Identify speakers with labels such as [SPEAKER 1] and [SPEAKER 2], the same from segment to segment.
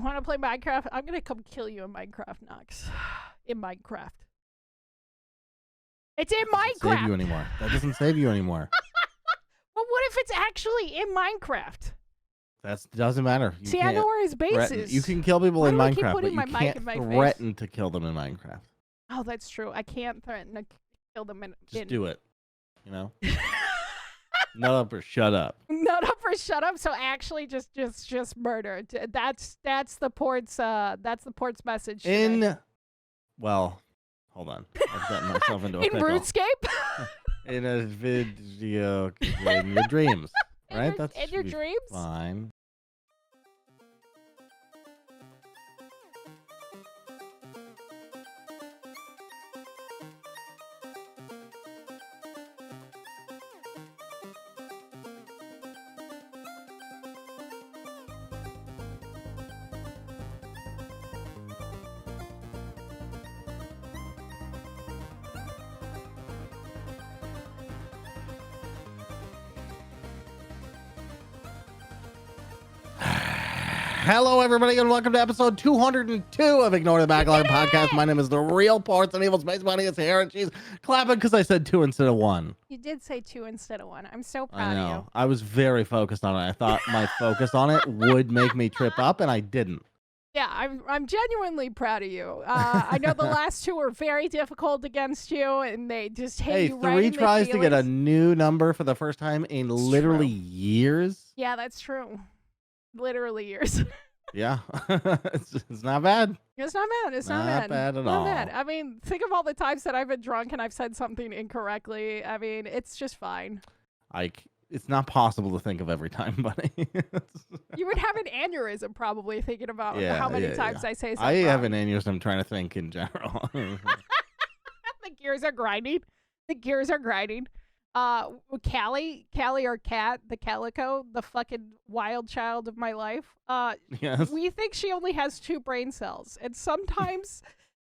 [SPEAKER 1] Want to play Minecraft? I'm gonna come kill you in Minecraft, Nox. In Minecraft. It's in Minecraft.
[SPEAKER 2] Save you anymore. That doesn't save you anymore.
[SPEAKER 1] But what if it's actually in Minecraft?
[SPEAKER 2] That doesn't matter.
[SPEAKER 1] See, I know where his base is.
[SPEAKER 2] You can kill people in Minecraft, but you can't threaten to kill them in Minecraft.
[SPEAKER 1] Oh, that's true. I can't threaten to kill them in.
[SPEAKER 2] Just do it. You know. Nut up or shut up.
[SPEAKER 1] Nut up or shut up. So actually, just murder. That's the Portz. That's the Portz message. Today.
[SPEAKER 2] Well, hold on. I've gotten myself into a pickle.
[SPEAKER 1] RuneScape.
[SPEAKER 2] In a video in your dreams, right?
[SPEAKER 1] That's in your dreams.
[SPEAKER 2] Fine. Hello, everybody, and welcome to episode 202 of Ignore the Backlog Podcast. My name is the real Portz, and Evil Space Bunny is here, and she's clapping because I said 2 instead of 1.
[SPEAKER 1] You did say 2 instead of 1. I'm so proud of you.
[SPEAKER 2] I was very focused on it. I thought my focus on it would make me trip up, and I didn't.
[SPEAKER 1] Yeah, I'm genuinely proud of you. I know the last 2 were very difficult against you, and they just hit you right in the feelings.
[SPEAKER 2] 3 tries to get a new number for the first time in literally years.
[SPEAKER 1] Yeah, that's true. Literally years.
[SPEAKER 2] Yeah, it's not bad.
[SPEAKER 1] It's not bad. It's not bad.
[SPEAKER 2] Not bad at
[SPEAKER 1] not
[SPEAKER 2] all.
[SPEAKER 1] Bad. I mean, think of all the times that I've been drunk and I've said something incorrectly. I mean, it's just fine.
[SPEAKER 2] It's not possible to think of every time, buddy.
[SPEAKER 1] You would have an aneurysm probably thinking about how many times I say something I
[SPEAKER 2] have an aneurysm trying to think in general.
[SPEAKER 1] The gears are grinding. The gears are grinding. Callie or Cat, the calico, the fucking wild child of my life.
[SPEAKER 2] Yes.
[SPEAKER 1] We think she only has 2 brain cells, and sometimes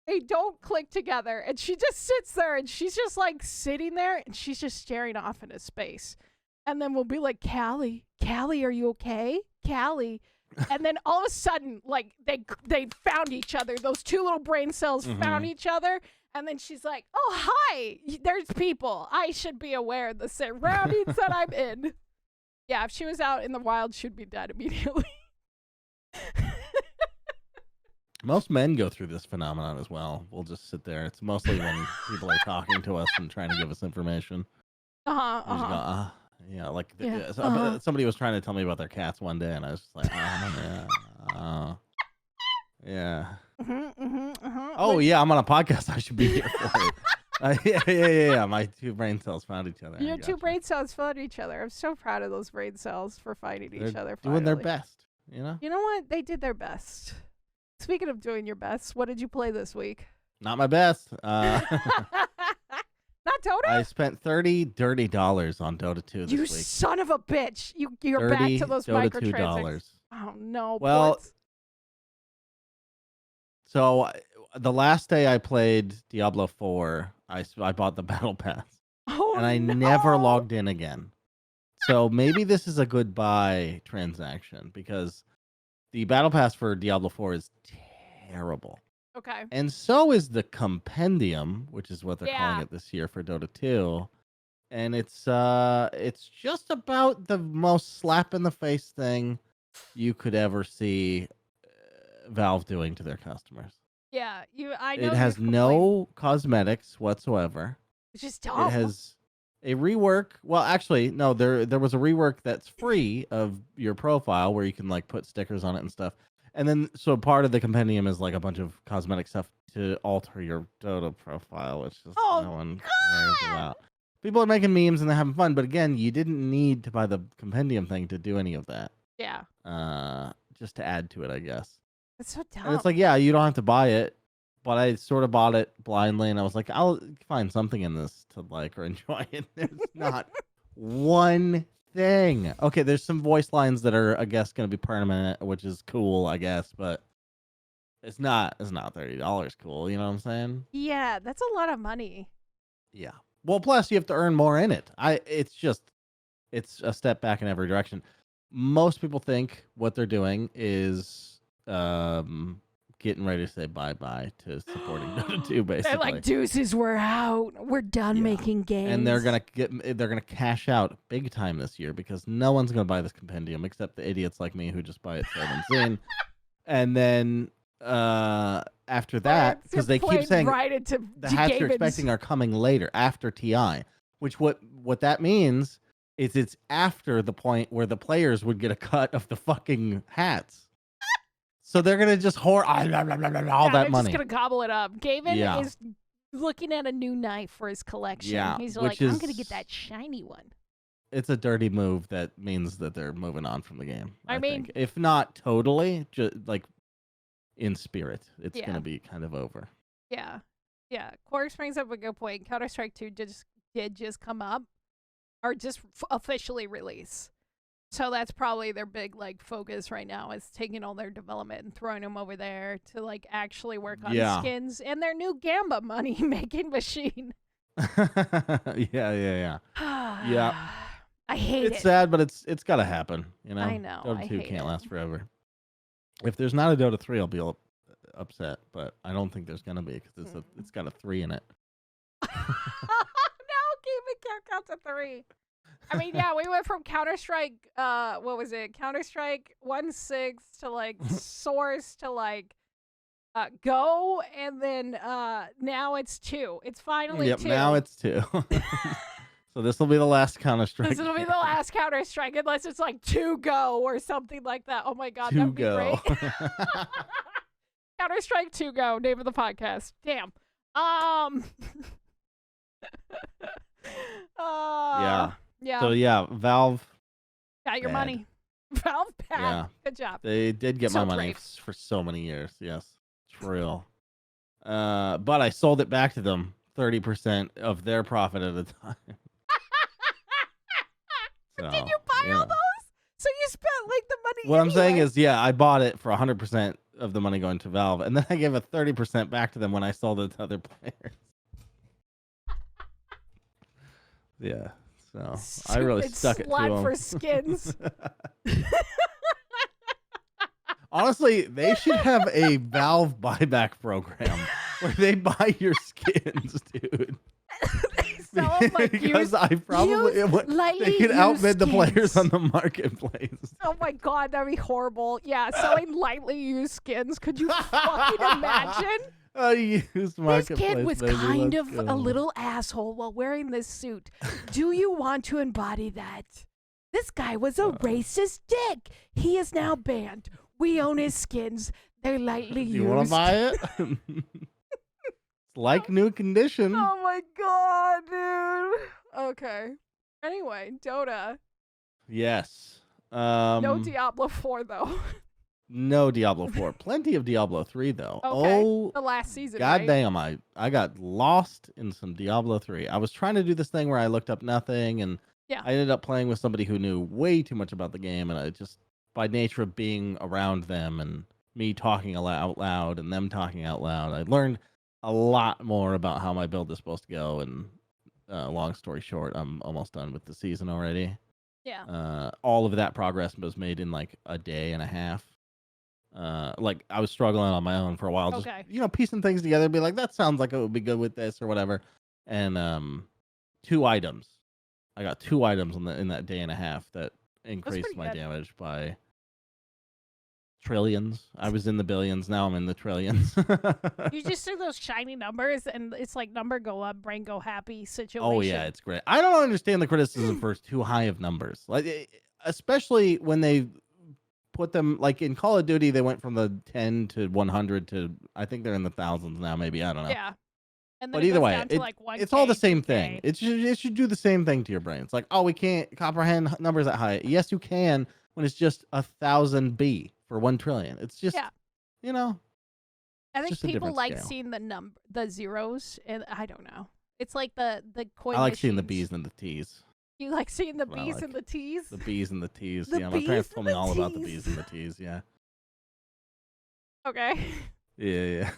[SPEAKER 1] they don't click together, and she just sits there, and she's just like sitting there, and she's just staring off into space. And then we'll be like, Callie, are you okay? Callie. And then all of a sudden, like, they found each other. Those 2 little brain cells found each other. And then she's like, oh, hi, there's people. I should be aware of the surroundings that I'm in. Yeah, if she was out in the wild, she'd be dead immediately.
[SPEAKER 2] Most men go through this phenomenon as well. We'll just sit there. It's mostly when people are talking to us and trying to give us information. Yeah, like somebody was trying to tell me about their cats one day, and I was just like, yeah. Oh, yeah, I'm on a podcast. I should be here for it. Yeah. My 2 brain cells found each other.
[SPEAKER 1] Your 2 brain cells found each other. I'm so proud of those brain cells for finding each other.
[SPEAKER 2] Doing their best, you know?
[SPEAKER 1] You know what? They did their best. Speaking of doing your best, what did you play this week?
[SPEAKER 2] Not my best.
[SPEAKER 1] Not Dota?
[SPEAKER 2] I spent $30 dirty on Dota 2 this week.
[SPEAKER 1] You son of a bitch. You're back to those microtransactions. Oh, no.
[SPEAKER 2] Well,
[SPEAKER 1] Portz.
[SPEAKER 2] So the last day I played Diablo 4, I bought the battle pass.
[SPEAKER 1] Oh,
[SPEAKER 2] and I never logged in again. So maybe this is a goodbye transaction because the battle pass for Diablo 4 is terrible.
[SPEAKER 1] Okay.
[SPEAKER 2] And so is the compendium, which is what they're calling it this year for Dota 2. And it's just about the most slap in the face thing you could ever see Valve doing to their customers.
[SPEAKER 1] Yeah, I know.
[SPEAKER 2] It has no cosmetics whatsoever.
[SPEAKER 1] It's just dumb.
[SPEAKER 2] It has a rework. Well, actually, no, there was a rework that's free of your profile where you can like put stickers on it and stuff. And then so part of the compendium is like a bunch of cosmetic stuff to alter your Dota profile, which is no one cares about. People are making memes and they're having fun, but again, you didn't need to buy the compendium thing to do any of that.
[SPEAKER 1] Yeah.
[SPEAKER 2] Just to add to it, I guess.
[SPEAKER 1] It's so dumb.
[SPEAKER 2] And it's like, yeah, you don't have to buy it, but I sort of bought it blindly, and I was like, I'll find something in this to like or enjoy it. There's not one thing. Okay, there's some voice lines that are, I guess, going to be permanent, which is cool, I guess, but it's not $30 cool. You know what I'm saying?
[SPEAKER 1] Yeah, that's a lot of money.
[SPEAKER 2] Yeah. Well, plus you have to earn more in it. It's a step back in every direction. Most people think what they're doing is getting ready to say bye-bye to supporting Dota 2, basically.
[SPEAKER 1] They're like, deuces, we're out. We're done making games.
[SPEAKER 2] And they're gonna cash out big time this year because no one's gonna buy this compendium except the idiots like me who just buy it sight unseen. And then after that, because they keep saying the hats you're expecting are coming later after TI, which what that means is it's after the point where the players would get a cut of the fucking hats. So they're gonna just hoard all that money.
[SPEAKER 1] They're just gonna gobble it up. Gavin is looking at a new knife for his collection.
[SPEAKER 2] Yeah,
[SPEAKER 1] he's like, I'm gonna get that shiny one.
[SPEAKER 2] It's a dirty move that means that they're moving on from the game. I
[SPEAKER 1] mean,
[SPEAKER 2] think. If not totally, just like in spirit, it's gonna be kind of over.
[SPEAKER 1] Yeah. Quarks brings up a good point. Counter-Strike 2 did just come up, or just officially release. So that's probably their big focus right now, is taking all their development and throwing them over there to actually work on skins and their new Gamba money making machine.
[SPEAKER 2] Yeah.
[SPEAKER 1] I hate it.
[SPEAKER 2] It's sad, but it's gotta happen.
[SPEAKER 1] I know.
[SPEAKER 2] Dota 2 can't last forever. If there's not a Dota 3, I'll be upset, but I don't think there's gonna be because it's got a 3 in it.
[SPEAKER 1] No, keep it count to 3. I mean, we went from Counter-Strike, what was it? Counter-Strike 1.6 to Source to Go, and then now it's 2. It's finally 2.
[SPEAKER 2] Now it's 2. So this will be the last Counter-Strike.
[SPEAKER 1] This will be the last Counter-Strike, unless it's 2 Go or something like that. Oh my god, that'd be great. Counter-Strike 2 Go, name of the podcast. Damn. Yeah.
[SPEAKER 2] So Valve
[SPEAKER 1] got your money. Valve bad.
[SPEAKER 2] Yeah.
[SPEAKER 1] Good job.
[SPEAKER 2] They did get my money for so many years. Yes. It's real. But I sold it back to them 30% of their profit at a time.
[SPEAKER 1] Did you buy all those? So you spent the money.
[SPEAKER 2] What I'm saying is, I bought it for 100% of the money going to Valve, and then I gave a 30% back to them when I sold it to other players. Yeah. So I really stuck it to them.
[SPEAKER 1] For skins.
[SPEAKER 2] Honestly, they should have a Valve buyback program where they buy your skins, dude. Because I probably they could outbid the players on the marketplace.
[SPEAKER 1] Oh my god, that'd be horrible. Yeah, selling lightly used skins. Could you fucking imagine?
[SPEAKER 2] Used marketplace.
[SPEAKER 1] This kid was kind of a little asshole while wearing this suit. Do you want to embody that? This guy was a racist dick. He is now banned. We own his skins. They're lightly used.
[SPEAKER 2] You want to buy it? It's like new condition.
[SPEAKER 1] Oh my god, dude. Okay. Anyway, Dota.
[SPEAKER 2] Yes.
[SPEAKER 1] No Diablo 4 though.
[SPEAKER 2] No Diablo 4. Plenty of Diablo 3 though.
[SPEAKER 1] Okay.
[SPEAKER 2] Oh,
[SPEAKER 1] the last season.
[SPEAKER 2] God
[SPEAKER 1] right?
[SPEAKER 2] damn! I got lost in some Diablo 3. I was trying to do this thing where I looked up nothing, and I ended up playing with somebody who knew way too much about the game, and I just, by nature of being around them and me talking out loud and them talking out loud, I learned a lot more about how my build is supposed to go. And long story short, I'm almost done with the season already.
[SPEAKER 1] Yeah.
[SPEAKER 2] All of that progress was made in a day and a half. I was struggling on my own for a while, just piecing things together, be like, that sounds like it would be good with this or whatever. And 2 items. I got 2 items in that day and a half that increased my damage by trillions. I was in the billions, now I'm in the trillions.
[SPEAKER 1] You just see those shiny numbers, and it's like number go up, brain go happy situation.
[SPEAKER 2] Oh yeah, it's great. I don't understand the criticism for too high of numbers, especially when they put them in Call of Duty. They went from the 10 to 100 to, I think they're in the thousands now, maybe, I don't know.
[SPEAKER 1] Yeah. And
[SPEAKER 2] but either way, it's all the same thing. It should do the same thing to your brain. It's like, oh, we can't comprehend numbers that high. Yes, you can, when it's just 1,000 B for 1 trillion. It's just,
[SPEAKER 1] I think people like seeing the zeros, and I don't know. It's like the coin.
[SPEAKER 2] I like seeing the B's and the T's.
[SPEAKER 1] You like seeing the B's and the T's?
[SPEAKER 2] The B's and the T's. Yeah, my parents told me all about the B's and the T's. Yeah.
[SPEAKER 1] Okay.
[SPEAKER 2] Yeah.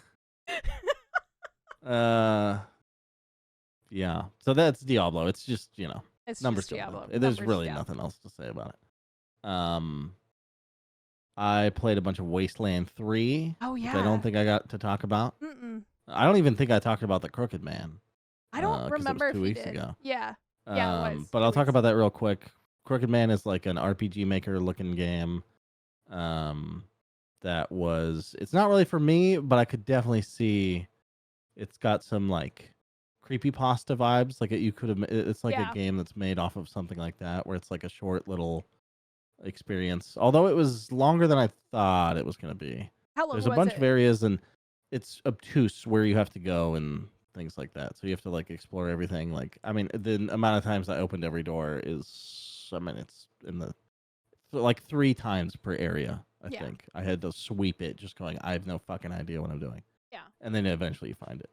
[SPEAKER 2] Yeah. So that's Diablo. It's just,
[SPEAKER 1] it's
[SPEAKER 2] numbers.
[SPEAKER 1] Just Diablo.
[SPEAKER 2] There's really nothing else to say about it. I played a bunch of Wasteland 3,
[SPEAKER 1] Oh
[SPEAKER 2] which
[SPEAKER 1] yeah.
[SPEAKER 2] I don't think I got to talk about.
[SPEAKER 1] Mm-mm.
[SPEAKER 2] I don't even think I talked about the Crooked Man.
[SPEAKER 1] I don't
[SPEAKER 2] Because it was
[SPEAKER 1] remember
[SPEAKER 2] 2
[SPEAKER 1] if you
[SPEAKER 2] weeks
[SPEAKER 1] did.
[SPEAKER 2] ago.
[SPEAKER 1] Yeah. Yeah, it was
[SPEAKER 2] But
[SPEAKER 1] 2
[SPEAKER 2] I'll talk
[SPEAKER 1] weeks
[SPEAKER 2] about
[SPEAKER 1] ago.
[SPEAKER 2] that real quick. Crooked Man is like an RPG maker looking game. Um, it's not really for me, but I could definitely see it's got some like creepypasta vibes. Like you could have, it's like a
[SPEAKER 1] Yeah.
[SPEAKER 2] game that's made off of something like that, where it's like a short little experience. Although it was longer than I thought it was going to be.
[SPEAKER 1] How long
[SPEAKER 2] There's a
[SPEAKER 1] was
[SPEAKER 2] bunch
[SPEAKER 1] it?
[SPEAKER 2] of areas and it's obtuse where you have to go and things like that. So you have to like explore everything. Like, I mean, the amount of times I opened every door is, I mean, it's in the like 3 times per area. I
[SPEAKER 1] Yeah.
[SPEAKER 2] think I had to sweep it, just going, I have no fucking idea what I'm doing.
[SPEAKER 1] Yeah.
[SPEAKER 2] And then eventually you find it.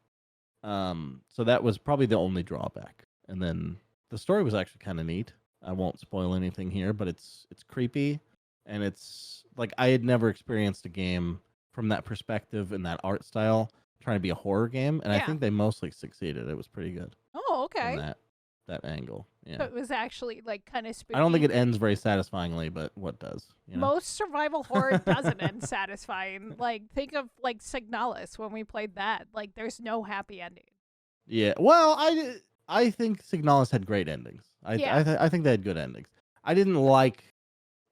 [SPEAKER 2] So that was probably the only drawback. And then the story was actually kind of neat. I won't spoil anything here, but it's creepy, and it's like I had never experienced a game from that perspective and that art style trying to be a horror game, and I
[SPEAKER 1] Yeah.
[SPEAKER 2] think they mostly succeeded. It was pretty good
[SPEAKER 1] Oh, okay.
[SPEAKER 2] from that angle.
[SPEAKER 1] So
[SPEAKER 2] Yeah,
[SPEAKER 1] it was actually like kind of spooky.
[SPEAKER 2] I don't think it ends very satisfyingly, but what does? You know?
[SPEAKER 1] Most survival horror doesn't end satisfying. Like think of like Signalis when we played that. Like there's no happy ending.
[SPEAKER 2] Yeah. Well, I think Signalis had great endings.
[SPEAKER 1] Yeah.
[SPEAKER 2] I think they had good endings. I didn't like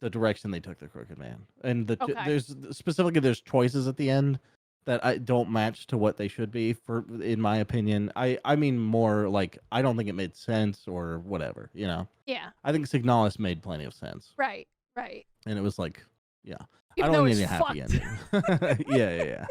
[SPEAKER 2] the direction they took the Crooked Man, and
[SPEAKER 1] Okay.
[SPEAKER 2] there's choices at the end that I don't match to what they should be for, in my opinion. I mean more like I don't think it made sense or whatever. You know.
[SPEAKER 1] Yeah.
[SPEAKER 2] I think Signalis made plenty of sense,
[SPEAKER 1] Right. Right.
[SPEAKER 2] and it was like, yeah,
[SPEAKER 1] Even
[SPEAKER 2] I
[SPEAKER 1] though
[SPEAKER 2] don't
[SPEAKER 1] it's
[SPEAKER 2] need a happy
[SPEAKER 1] fucked.
[SPEAKER 2] ending. Yeah.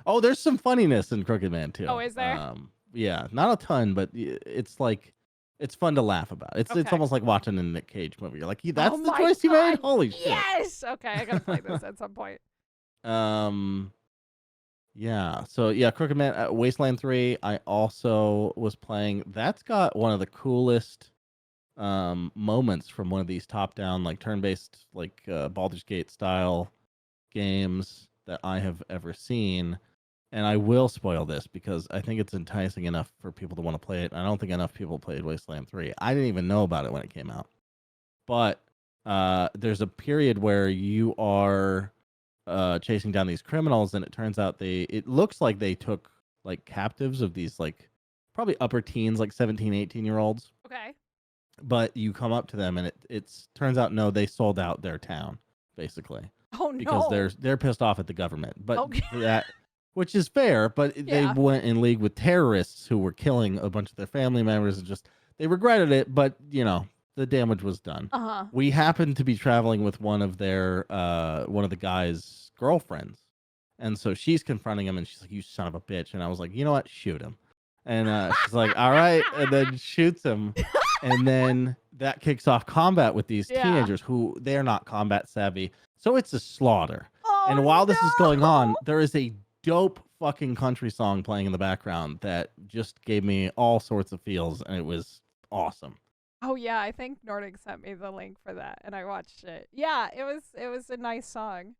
[SPEAKER 2] Oh, there's some funniness in Crooked Man too.
[SPEAKER 1] Oh, is there?
[SPEAKER 2] Yeah, not a ton, but it's like it's fun to laugh about. It's
[SPEAKER 1] Okay.
[SPEAKER 2] almost like watching a Nick Cage movie. You're like, that's
[SPEAKER 1] Oh
[SPEAKER 2] the
[SPEAKER 1] my
[SPEAKER 2] choice you made.
[SPEAKER 1] God,
[SPEAKER 2] Holy shit.
[SPEAKER 1] Yes. Okay, I gotta play this at some point.
[SPEAKER 2] Yeah. So yeah, Crooked Man, Wasteland 3. I also was playing. That's got one of the coolest moments from one of these top-down like turn-based like Baldur's Gate style games that I have ever seen. And I will spoil this because I think it's enticing enough for people to want to play it. I don't think enough people played Wasteland 3. I didn't even know about it when it came out. But there's a period where you are chasing down these criminals, and it turns out it looks like they took like captives of these like probably upper teens, like 17, 18-year-olds.
[SPEAKER 1] Okay.
[SPEAKER 2] But you come up to them, and it turns out, no, they sold out their town, basically.
[SPEAKER 1] Oh no.
[SPEAKER 2] Because they're pissed off at the government. But
[SPEAKER 1] Okay.
[SPEAKER 2] which is fair, but they
[SPEAKER 1] Yeah.
[SPEAKER 2] went in league with terrorists who were killing a bunch of their family members, and just they regretted it, but you know, the damage was done.
[SPEAKER 1] Uh-huh.
[SPEAKER 2] We happened to be traveling with one of the guy's girlfriends, and so she's confronting him, and she's like, "You son of a bitch!" And I was like, "You know what? Shoot him." And she's like, "All right," and then shoots him, and then that kicks off combat with these
[SPEAKER 1] Yeah.
[SPEAKER 2] teenagers who they're not combat savvy, so it's a slaughter.
[SPEAKER 1] Oh,
[SPEAKER 2] And while this is going on,
[SPEAKER 1] no!
[SPEAKER 2] there is a dope fucking country song playing in the background that just gave me all sorts of feels, and it was awesome.
[SPEAKER 1] Oh yeah, I think Nordic sent me the link for that, and I watched it. Yeah, it was a nice song,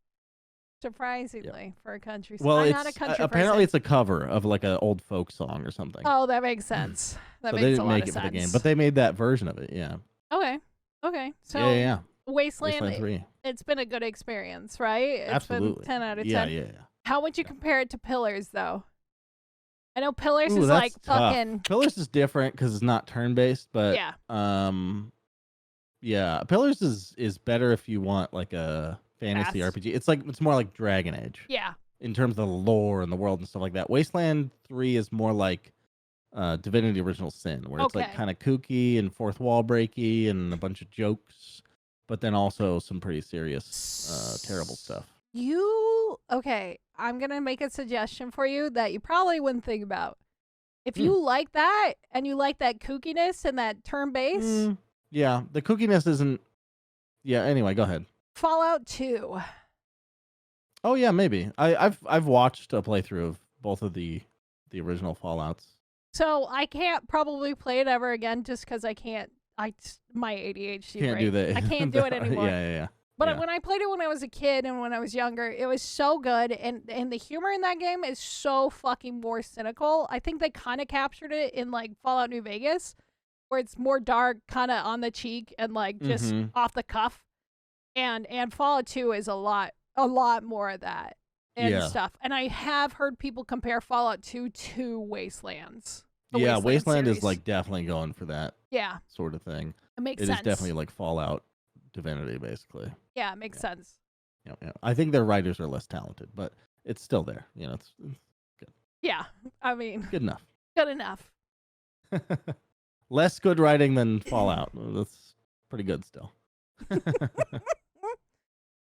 [SPEAKER 1] surprisingly for a country song.
[SPEAKER 2] Well,
[SPEAKER 1] I'm
[SPEAKER 2] it's
[SPEAKER 1] not a country
[SPEAKER 2] apparently
[SPEAKER 1] person.
[SPEAKER 2] it's a cover of like an old folk song or something.
[SPEAKER 1] Oh, that makes sense. That
[SPEAKER 2] so
[SPEAKER 1] makes
[SPEAKER 2] they
[SPEAKER 1] a
[SPEAKER 2] didn't
[SPEAKER 1] lot
[SPEAKER 2] make
[SPEAKER 1] of
[SPEAKER 2] it
[SPEAKER 1] sense.
[SPEAKER 2] for the game, but they made that version of it. Yeah.
[SPEAKER 1] Okay. So
[SPEAKER 2] Yeah.
[SPEAKER 1] Wasteland
[SPEAKER 2] 3.
[SPEAKER 1] it's been a good experience, right? It's
[SPEAKER 2] Absolutely.
[SPEAKER 1] been 10 out of 10.
[SPEAKER 2] Yeah.
[SPEAKER 1] How would you compare it to Pillars, though? I know Pillars
[SPEAKER 2] Ooh,
[SPEAKER 1] is
[SPEAKER 2] that's
[SPEAKER 1] like
[SPEAKER 2] tough.
[SPEAKER 1] fucking.
[SPEAKER 2] Pillars is different because it's not turn based, but yeah, Pillars is better if you want like a fantasy
[SPEAKER 1] Fast.
[SPEAKER 2] RPG. It's more like Dragon Age.
[SPEAKER 1] Yeah.
[SPEAKER 2] In terms of the lore and the world and stuff like that. Wasteland 3 is more like Divinity Original Sin, where it's like kind of kooky and fourth wall breaky and a bunch of jokes, but then also some pretty serious, terrible stuff.
[SPEAKER 1] Okay, I'm going to make a suggestion for you that you probably wouldn't think about. If you like that and you like that kookiness and that turn base.
[SPEAKER 2] Yeah, the kookiness isn't. Yeah, anyway, go ahead.
[SPEAKER 1] Fallout 2.
[SPEAKER 2] Oh yeah, maybe. I've watched a playthrough of both of the original Fallouts.
[SPEAKER 1] So I can't probably play it ever again just because I can't. My ADHD
[SPEAKER 2] Can't
[SPEAKER 1] brain.
[SPEAKER 2] do that.
[SPEAKER 1] I can't do it anymore.
[SPEAKER 2] Yeah.
[SPEAKER 1] But when I played it when I was a kid and when I was younger, it was so good. And the humor in that game is so fucking more cynical. I think they kind of captured it in like Fallout New Vegas, where it's more dark, kind of on the cheek and like just off the cuff. And Fallout 2 is a lot a lot more of that and
[SPEAKER 2] Yeah.
[SPEAKER 1] stuff. And I have heard people compare Fallout 2 to Wastelands. The
[SPEAKER 2] Yeah, Wasteland is
[SPEAKER 1] series.
[SPEAKER 2] like definitely going for that
[SPEAKER 1] Yeah,
[SPEAKER 2] sort of thing.
[SPEAKER 1] it makes
[SPEAKER 2] It
[SPEAKER 1] sense.
[SPEAKER 2] is definitely like Fallout Divinity, basically.
[SPEAKER 1] Yeah, it makes sense.
[SPEAKER 2] Yeah. I think their writers are less talented, but it's still there. You know, it's good.
[SPEAKER 1] Yeah, I mean,
[SPEAKER 2] Good enough.
[SPEAKER 1] good enough.
[SPEAKER 2] Less good writing than Fallout. That's pretty good still.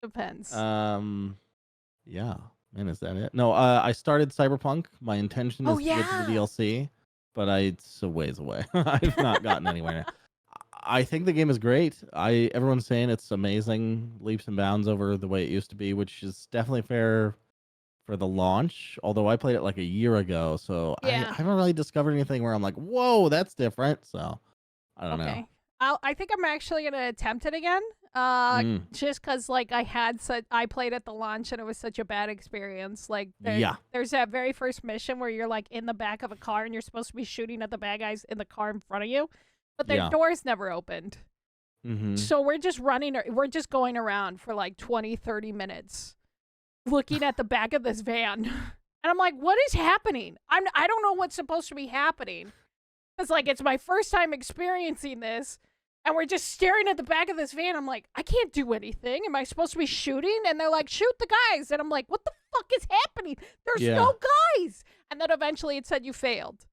[SPEAKER 1] Depends.
[SPEAKER 2] Yeah. Man, is that it? No, I started Cyberpunk. My intention is to get to the DLC, but it's a ways away. I've not gotten anywhere. I think the game is great. Everyone's saying it's amazing, leaps and bounds over the way it used to be, which is definitely fair for the launch. Although I played it like a year ago, so I haven't really discovered anything where I'm like, whoa, that's different. So I don't know.
[SPEAKER 1] I think I'm actually gonna attempt it again. Just because like I played at the launch and it was such a bad experience. Like there's that very first mission where you're like in the back of a car and you're supposed to be shooting at the bad guys in the car in front of you, but their doors never opened. So we're just going around for like 20-30 minutes looking at the back of this van. And I'm like, what is happening? I don't know what's supposed to be happening. It's like, it's my first time experiencing this, and we're just staring at the back of this van. I'm like, I can't do anything. Am I supposed to be shooting? And they're like, shoot the guys. And I'm like, what the fuck is happening? There's no guys. And then eventually it said you failed.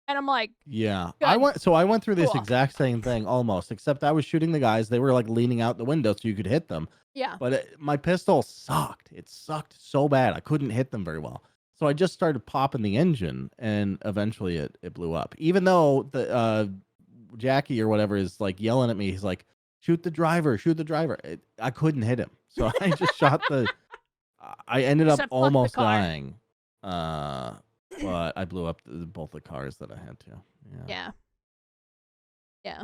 [SPEAKER 1] And I'm like,
[SPEAKER 2] yeah.
[SPEAKER 1] good.
[SPEAKER 2] I went through this exact same thing almost, except I was shooting the guys. They were like leaning out the window so you could hit them.
[SPEAKER 1] Yeah.
[SPEAKER 2] But my pistol sucked. It sucked so bad. I couldn't hit them very well. So I just started popping the engine, and eventually it blew up. Even though the Jackie or whatever is like yelling at me, he's like, shoot the driver. I couldn't hit him. So I just shot I ended up almost dying. But I blew up both the cars that I had to.
[SPEAKER 1] Yeah.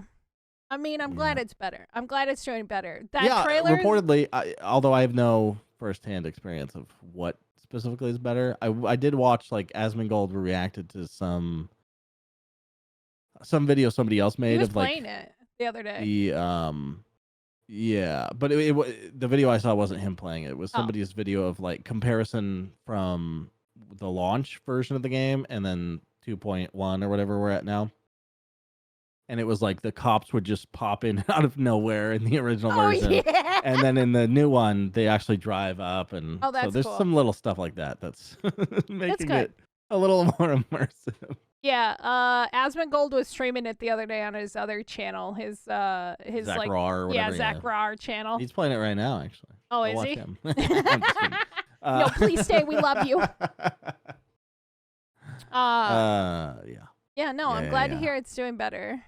[SPEAKER 1] I mean, I'm glad it's better. I'm glad it's doing better. That trailer...
[SPEAKER 2] reportedly, although I have no firsthand experience of what specifically is better, I did watch like Asmongold reacted to some video somebody else made.
[SPEAKER 1] He was
[SPEAKER 2] of
[SPEAKER 1] playing
[SPEAKER 2] like
[SPEAKER 1] it the other day.
[SPEAKER 2] But the video I saw wasn't him playing it. It was somebody's video of like comparison from the launch version of the game and then 2.1 or whatever we're at now. And it was like the cops would just pop in out of nowhere in the original version.
[SPEAKER 1] Yeah.
[SPEAKER 2] And then in the new one, they actually drive up. And so there's some little stuff like that that's making it a little more immersive.
[SPEAKER 1] Yeah, Asmongold was streaming it the other day on his other channel, his
[SPEAKER 2] Zach
[SPEAKER 1] like
[SPEAKER 2] Raw or whatever,
[SPEAKER 1] Zach Raw channel.
[SPEAKER 2] He's playing it right now, actually.
[SPEAKER 1] Oh,
[SPEAKER 2] I'll
[SPEAKER 1] is he?
[SPEAKER 2] him. I'm just kidding.
[SPEAKER 1] No, please stay. We love you. Yeah, no, I'm glad to hear it's doing better.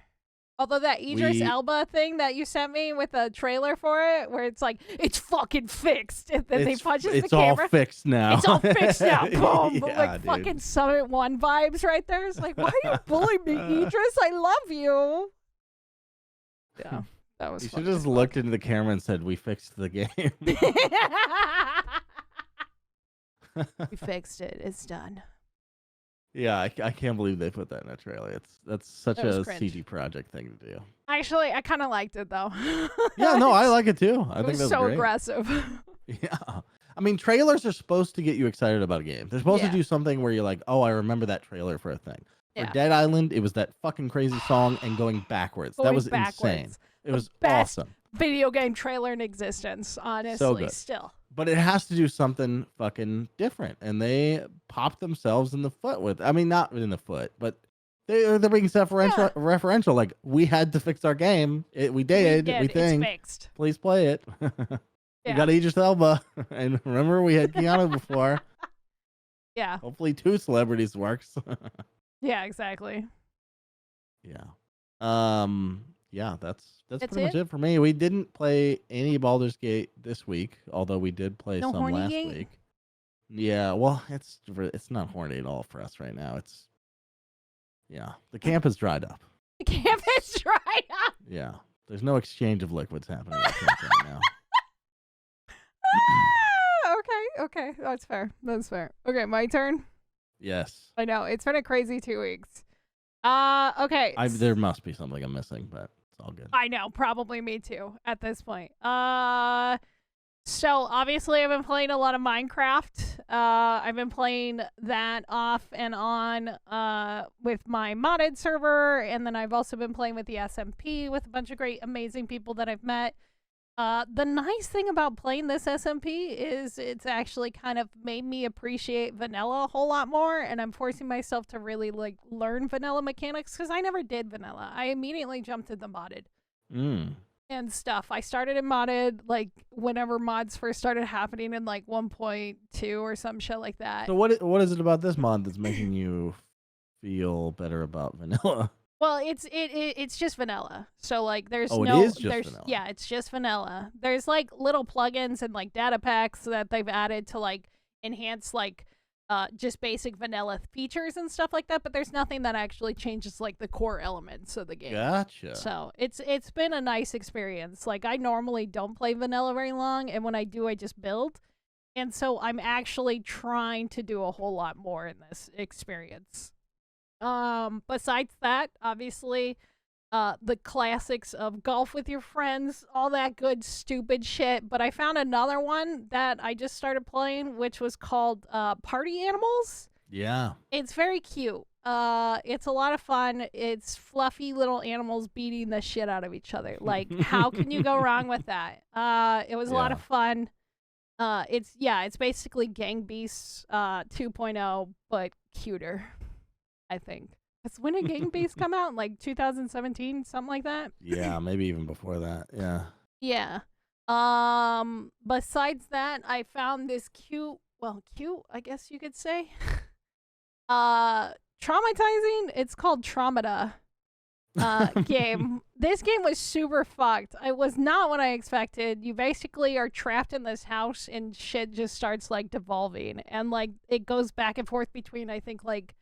[SPEAKER 1] Although that Idris Elba thing that you sent me with a trailer for it, where it's like, it's fucking fixed, and then they punches the camera.
[SPEAKER 2] It's all fixed now.
[SPEAKER 1] It's all fixed now. Boom.
[SPEAKER 2] Yeah,
[SPEAKER 1] like
[SPEAKER 2] dude.
[SPEAKER 1] Fucking Summit 1 vibes right there. It's like, why are you bullying me, Idris? I love you. Yeah, that was
[SPEAKER 2] You should have just looked into the camera and said, we fixed the game.
[SPEAKER 1] We fixed it. It's done.
[SPEAKER 2] Yeah, I can't believe they put that in a trailer. That's such a
[SPEAKER 1] cringe.
[SPEAKER 2] CG project thing to do.
[SPEAKER 1] Actually, I kind of liked it, though.
[SPEAKER 2] Yeah, no, I like it, too. I think that's
[SPEAKER 1] so
[SPEAKER 2] great.
[SPEAKER 1] aggressive.
[SPEAKER 2] Yeah. I mean, trailers are supposed to get you excited about a game. They're supposed to do something where you're like, oh, I remember that trailer for a thing. For Dead Island, it was that fucking crazy song and going backwards. That was insane. It was awesome.
[SPEAKER 1] Video game trailer in existence, honestly,
[SPEAKER 2] so good.
[SPEAKER 1] Still.
[SPEAKER 2] But it has to do something fucking different. And they popped themselves in the foot with, I mean, not in the foot, but they're being self-referential. Like, we had to fix our game. We did. We think.
[SPEAKER 1] It's fixed.
[SPEAKER 2] Please play it. We got Idris Elba. And remember, we had Keanu before.
[SPEAKER 1] Yeah.
[SPEAKER 2] Hopefully 2 celebrities works.
[SPEAKER 1] Yeah, exactly.
[SPEAKER 2] Yeah. Yeah, that's pretty much it for me. We didn't play any Baldur's Gate this week, although we did play some last week. Yeah, well, it's not horny at all for us right now. The camp has dried up.
[SPEAKER 1] The camp has dried up.
[SPEAKER 2] Yeah, there's no exchange of liquids happening at camp right now.
[SPEAKER 1] Okay, that's fair. Okay, my turn.
[SPEAKER 2] Yes.
[SPEAKER 1] I know it's been a crazy 2 weeks. Okay.
[SPEAKER 2] There must be something I'm missing, but it's all good.
[SPEAKER 1] I know, probably me too at this point. So obviously I've been playing a lot of Minecraft. I've been playing that off and on with my modded server, and then I've also been playing with the SMP with a bunch of great, amazing people that I've met. The nice thing about playing this SMP is it's actually kind of made me appreciate vanilla a whole lot more, and I'm forcing myself to really like learn vanilla mechanics because I never did vanilla. I immediately jumped into modded. And stuff. I started in modded like whenever mods first started happening in like 1.2 or some shit like that.
[SPEAKER 2] So what is it about this mod that's making you feel better about vanilla?
[SPEAKER 1] Well, it's just vanilla. So like there's
[SPEAKER 2] it
[SPEAKER 1] no
[SPEAKER 2] is just
[SPEAKER 1] there's
[SPEAKER 2] vanilla.
[SPEAKER 1] yeah, it's just vanilla. There's like little plugins and like data packs that they've added to like enhance like just basic vanilla features and stuff like that, but there's nothing that actually changes like the core elements of the game.
[SPEAKER 2] Gotcha.
[SPEAKER 1] So it's been a nice experience. Like I normally don't play vanilla very long, and when I do, I just build. And so I'm actually trying to do a whole lot more in this experience. Besides that, obviously, the classics of golf with your friends, all that good stupid shit. But I found another one that I just started playing, which was called Party Animals.
[SPEAKER 2] Yeah.
[SPEAKER 1] It's very cute. It's a lot of fun. It's fluffy little animals beating the shit out of each other. Like, how can you go wrong with that? It was a lot of fun. It's basically Gang Beasts 2.0, but cuter, I think. When did Gang Beasts come out? Like 2017, something like that?
[SPEAKER 2] Yeah, maybe even before that. Yeah.
[SPEAKER 1] Yeah. Besides that, I found this cute, I guess you could say. Traumatizing. It's called Traumata. Game. This game was super fucked. It was not what I expected. You basically are trapped in this house and shit just starts like devolving, and like it goes back and forth between I think like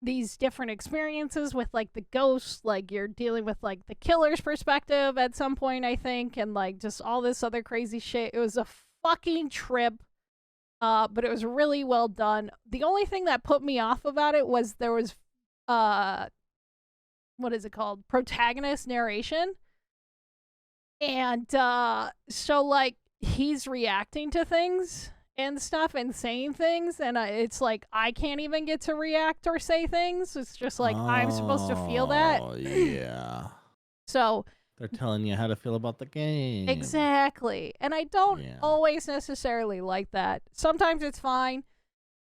[SPEAKER 1] these different experiences with like the ghosts, like you're dealing with like the killer's perspective at some point I think, and like just all this other crazy shit. It was a fucking trip. But it was really well done. The only thing that put me off about it was there was what is it called? Protagonist narration. And so like he's reacting to things and stuff and saying things, and it's like I can't even get to react or say things. It's just like I'm supposed to feel that.
[SPEAKER 2] Oh, yeah.
[SPEAKER 1] So
[SPEAKER 2] they're telling you how to feel about the game.
[SPEAKER 1] exactly. And I don't always necessarily like that. Sometimes it's fine.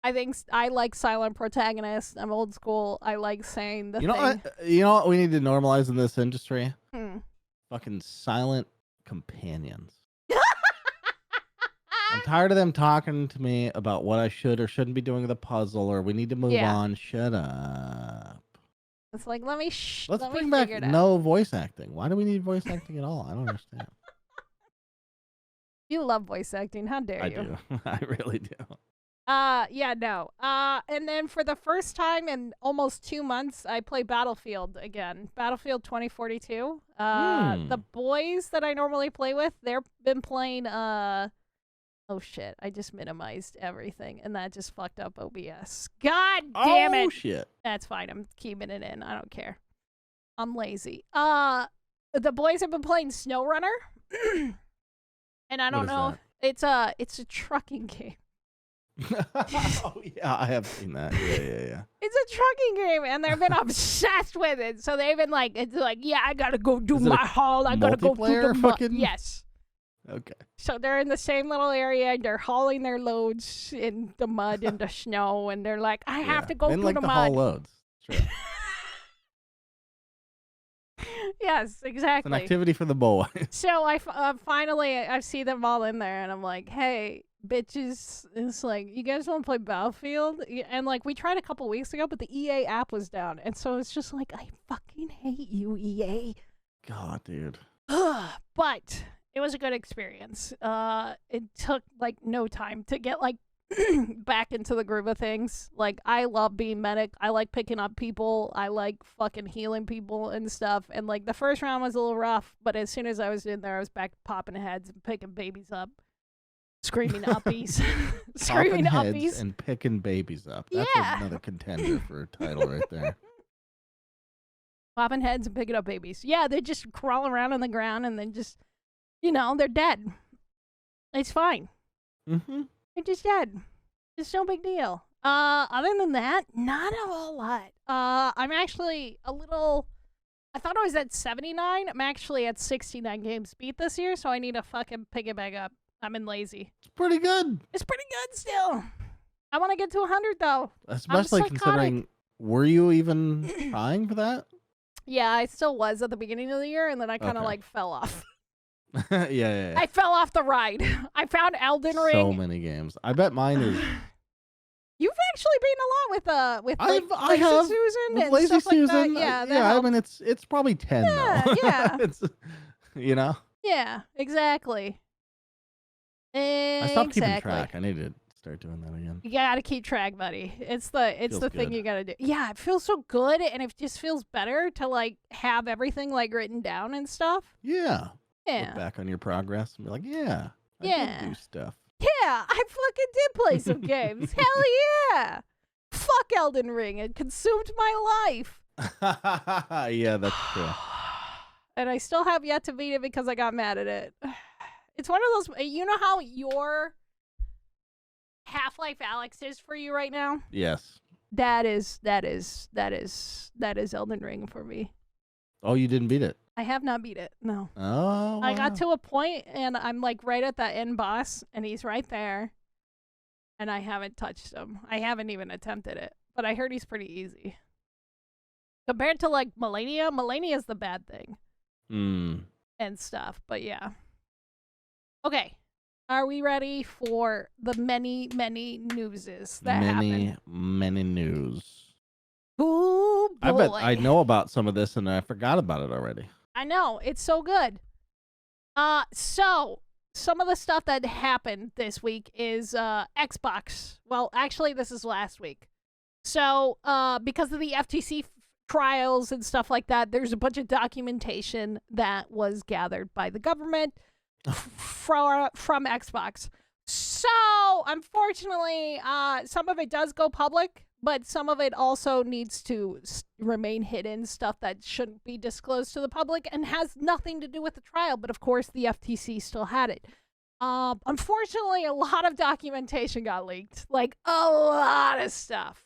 [SPEAKER 1] I think I like silent protagonists. I'm old school. I like saying the thing.
[SPEAKER 2] You know what we need to normalize in this industry? Fucking silent companions. I'm tired of them talking to me about what I should or shouldn't be doing with the puzzle, or we need to move on. Shut up.
[SPEAKER 1] It's like, let's
[SPEAKER 2] bring back no voice acting. Why do we need voice acting at all? I don't understand.
[SPEAKER 1] You love voice acting. How dare you?
[SPEAKER 2] I do. I really do.
[SPEAKER 1] No. And then for the first time in almost 2 months, I play Battlefield again. Battlefield 2042. The boys that I normally play with, they've been playing, oh shit, I just minimized everything, and that just fucked up OBS. God damn it!
[SPEAKER 2] Oh shit.
[SPEAKER 1] That's fine, I'm keeping it in, I don't care. I'm lazy. The boys have been playing SnowRunner, and I don't know, it's a trucking game.
[SPEAKER 2] Oh yeah, I have seen that. Yeah.
[SPEAKER 1] It's a trucking game, and they've been obsessed with it. So they've been like, it's like, yeah, I gotta go do my haul. I gotta go do the mud. Yes.
[SPEAKER 2] Okay.
[SPEAKER 1] So they're in the same little area. They're hauling their loads in the mud and the snow, and they're like, I have to go through
[SPEAKER 2] like
[SPEAKER 1] the mud.
[SPEAKER 2] Haul loads. Sure.
[SPEAKER 1] Yes, exactly.
[SPEAKER 2] It's an activity for the boys.
[SPEAKER 1] So I finally I see them all in there, and I'm like, hey, bitches, it's like, you guys want to play Battlefield? And like, we tried a couple weeks ago, but the EA app was down, and so it's just like, I fucking hate you, EA.
[SPEAKER 2] God, dude.
[SPEAKER 1] But it was a good experience. It took like no time to get like back into the groove of things. Like, I love being medic. I like picking up people. I like fucking healing people and stuff. And like, the first round was a little rough, but as soon as I was in there, I was back popping heads and picking babies up. Screaming uppies. Screaming uppies.
[SPEAKER 2] And picking babies up. That's another contender for a title right there.
[SPEAKER 1] Popping heads and picking up babies. Yeah, they just crawl around on the ground and then just, they're dead. It's fine.
[SPEAKER 2] Mm-hmm.
[SPEAKER 1] It just did. It's no big deal. Other than that, not a whole lot. I'm actually a little. I thought I was at 79. I'm actually at 69 games beat this year, so I need to fucking pick it back up. I'm in lazy.
[SPEAKER 2] It's pretty good.
[SPEAKER 1] It's pretty good still. I want to get to 100 though.
[SPEAKER 2] Especially considering, were you even trying for that?
[SPEAKER 1] Yeah, I still was at the beginning of the year, and then I kind of like fell off.
[SPEAKER 2] Yeah.
[SPEAKER 1] I fell off the ride. I found Elden Ring.
[SPEAKER 2] So many games. I bet mine is.
[SPEAKER 1] You've actually been a lot with
[SPEAKER 2] I
[SPEAKER 1] Lazy
[SPEAKER 2] have
[SPEAKER 1] Susan
[SPEAKER 2] with
[SPEAKER 1] and
[SPEAKER 2] Lazy
[SPEAKER 1] stuff
[SPEAKER 2] Susan.
[SPEAKER 1] like that.
[SPEAKER 2] Yeah. I mean, it's probably 10 now.
[SPEAKER 1] Yeah.
[SPEAKER 2] It's, you know.
[SPEAKER 1] Yeah, exactly.
[SPEAKER 2] I stopped keeping track. I need to start doing that again.
[SPEAKER 1] You gotta keep track, buddy. It's the thing you gotta do. Yeah, it feels so good, and it just feels better to like have everything like written down and stuff.
[SPEAKER 2] Yeah.
[SPEAKER 1] Yeah.
[SPEAKER 2] Look back on your progress and be like, I did do stuff.
[SPEAKER 1] Yeah, I fucking did play some games. Hell yeah. Fuck Elden Ring. It consumed my life.
[SPEAKER 2] Yeah, that's true.
[SPEAKER 1] And I still have yet to beat it because I got mad at it. It's one of those, you know how your Half-Life Alyx is for you right now?
[SPEAKER 2] Yes.
[SPEAKER 1] That is Elden Ring for me.
[SPEAKER 2] Oh, you didn't beat it?
[SPEAKER 1] I have not beat it, no.
[SPEAKER 2] Oh, wow.
[SPEAKER 1] I got to a point, and I'm like right at that end boss, and he's right there, and I haven't touched him. I haven't even attempted it, but I heard he's pretty easy. Compared to like Millennia is the bad thing. And stuff, but yeah. Okay, are we ready for the many newses that happen?
[SPEAKER 2] Many news.
[SPEAKER 1] Ooh, boy.
[SPEAKER 2] I bet I know about some of this and I forgot about it already.
[SPEAKER 1] I know, it's so good. So some of the stuff that happened this week is Xbox. Well, actually, this is last week. So because of the FTC trials and stuff like that, there's a bunch of documentation that was gathered by the government from Xbox. So unfortunately, some of it does go public, but some of it also needs to remain hidden, stuff that shouldn't be disclosed to the public and has nothing to do with the trial. But of course, the FTC still had it. Unfortunately, a lot of documentation got leaked, like a lot of stuff.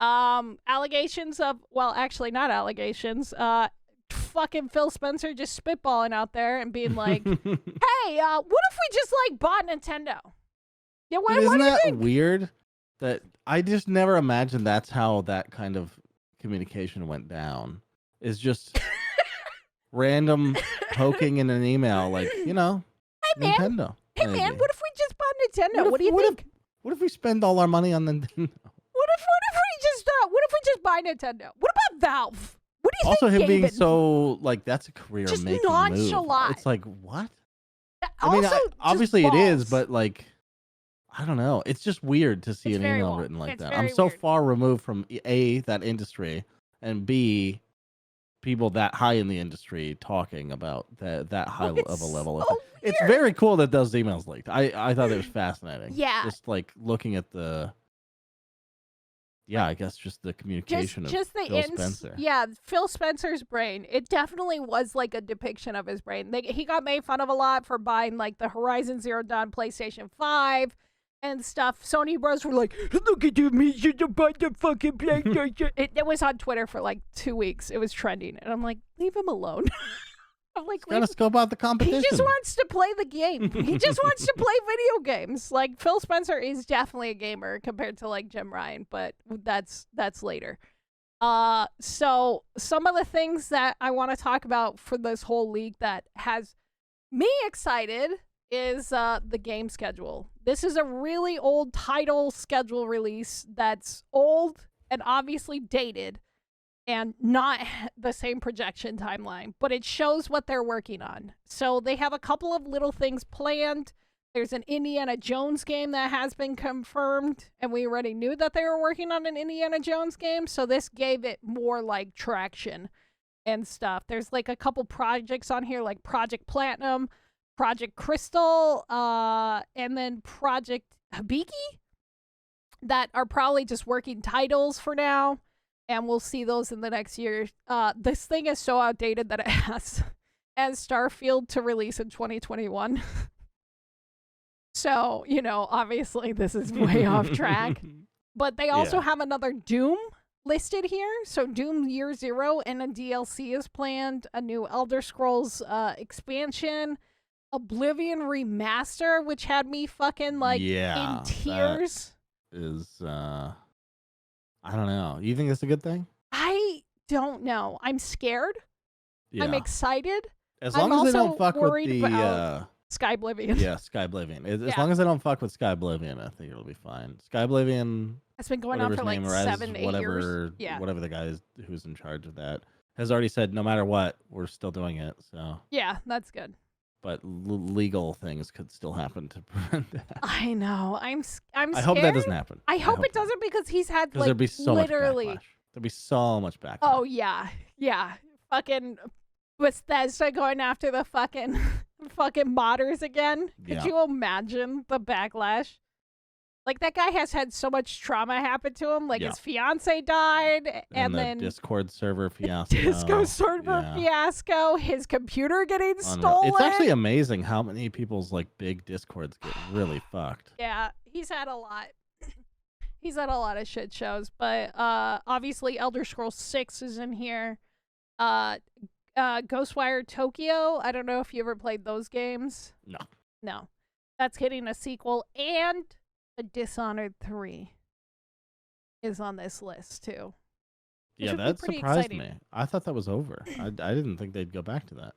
[SPEAKER 1] Allegations of, well, actually not allegations, fucking Phil Spencer just spitballing out there and being like, hey, what if we just like bought Nintendo? Yeah, what
[SPEAKER 2] Isn't
[SPEAKER 1] do you
[SPEAKER 2] that
[SPEAKER 1] think?
[SPEAKER 2] weird? That I just never imagined that's how that kind of communication went down. Is just random poking in an email, like, you know,
[SPEAKER 1] hey, man.
[SPEAKER 2] Nintendo.
[SPEAKER 1] Hey
[SPEAKER 2] maybe.
[SPEAKER 1] man, what if we just bought Nintendo? What do you think?
[SPEAKER 2] What if we spend all our money on Nintendo?
[SPEAKER 1] What if we just buy Nintendo? What about Valve? What do you
[SPEAKER 2] also,
[SPEAKER 1] think?
[SPEAKER 2] him being so like that's a career
[SPEAKER 1] just
[SPEAKER 2] making
[SPEAKER 1] nonchalant.
[SPEAKER 2] move. It's like what?
[SPEAKER 1] Also,
[SPEAKER 2] I mean, obviously it is,
[SPEAKER 1] balls.
[SPEAKER 2] but like, I don't know. It's just weird to see an email written like that. I'm so far removed from A, that industry, and B, people that high in the industry talking about that high of a level.
[SPEAKER 1] So
[SPEAKER 2] it's very cool that those emails leaked. I thought it was fascinating.
[SPEAKER 1] Yeah.
[SPEAKER 2] Just like looking at the. Yeah, I guess just the communication of Phil Spencer.
[SPEAKER 1] Yeah, Phil Spencer's brain. It definitely was like a depiction of his brain. He got made fun of a lot for buying like the Horizon Zero Dawn PlayStation 5 and stuff. Sony Bros were like, look at me, you should buy the fucking PlayStation. It was on Twitter for like 2 weeks. It was trending. And I'm like, leave him alone. I'm like,
[SPEAKER 2] gotta scope out the competition.
[SPEAKER 1] He just wants to play the game. He just wants to play video games. Like Phil Spencer is definitely a gamer compared to like Jim Ryan, but that's later. So some of the things that I want to talk about for this whole league that has me excited is the game schedule. This is a really old title schedule release that's old and obviously dated. And not the same projection timeline, but it shows what they're working on. So they have a couple of little things planned. There's an Indiana Jones game that has been confirmed, and we already knew that they were working on an Indiana Jones game, so this gave it more like traction and stuff. There's like a couple projects on here, like Project Platinum, Project Crystal, and then Project Hibiki that are probably just working titles for now. And we'll see those in the next year. This thing is so outdated that it has Starfield to release in 2021. So, obviously this is way off track. But they also have another Doom listed here. So Doom Year Zero and a DLC is planned, a new Elder Scrolls expansion, Oblivion Remaster, which had me fucking in tears.
[SPEAKER 2] I don't know. You think that's a good thing?
[SPEAKER 1] I don't know. I'm scared. Yeah. I'm excited.
[SPEAKER 2] As long as they don't fuck with the
[SPEAKER 1] Skyblivion.
[SPEAKER 2] Yeah, Skyblivion. As long as they don't fuck with Skyblivion, I think it'll be fine. Skyblivion.
[SPEAKER 1] It's been going on for like 7, 8 years. Yeah.
[SPEAKER 2] Whatever the guy is who's in charge of that has already said, no matter what, we're still doing it. So
[SPEAKER 1] yeah, that's good.
[SPEAKER 2] But legal things could still happen to prevent that.
[SPEAKER 1] I know. I'm scared.
[SPEAKER 2] I hope that doesn't happen.
[SPEAKER 1] I hope it doesn't, because he's had like
[SPEAKER 2] there'd be so
[SPEAKER 1] literally.
[SPEAKER 2] Much backlash. There'd be so much backlash.
[SPEAKER 1] Oh yeah, yeah. Fucking Bethesda going after the fucking modders again. Could you imagine the backlash? Like, that guy has had so much trauma happen to him. Like, his fiance died, and then
[SPEAKER 2] Discord server fiasco.
[SPEAKER 1] Fiasco. His computer getting stolen.
[SPEAKER 2] It's actually amazing how many people's like big Discords get really fucked.
[SPEAKER 1] Yeah, he's had a lot. He's had a lot of shit shows, but obviously Elder Scrolls 6 is in here. Ghostwire Tokyo. I don't know if you ever played those games. No. That's getting a sequel, and a Dishonored 3 is on this list too.
[SPEAKER 2] Yeah, that surprised me. I thought that was over. I didn't think they'd go back to that.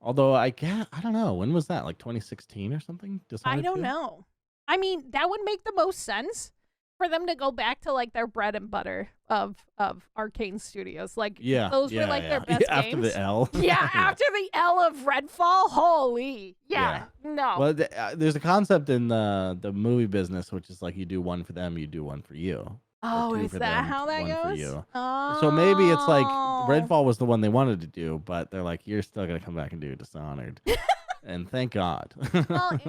[SPEAKER 2] Although I don't know. When was that? Like 2016 or something? Dishonored
[SPEAKER 1] I don't
[SPEAKER 2] 2?
[SPEAKER 1] know. I mean, that would make the most sense for them to go back to like their bread and butter of Arcane Studios. Like those were like their best
[SPEAKER 2] after
[SPEAKER 1] games.
[SPEAKER 2] The L.
[SPEAKER 1] After the L of Redfall. Holy. No.
[SPEAKER 2] Well, there's a concept in the movie business, which is like you do one for them, you do one for you.
[SPEAKER 1] Oh, is that how that goes? Oh.
[SPEAKER 2] So maybe it's like Redfall was the one they wanted to do, but they're like, you're still gonna come back and do Dishonored. And thank God.
[SPEAKER 1] Well,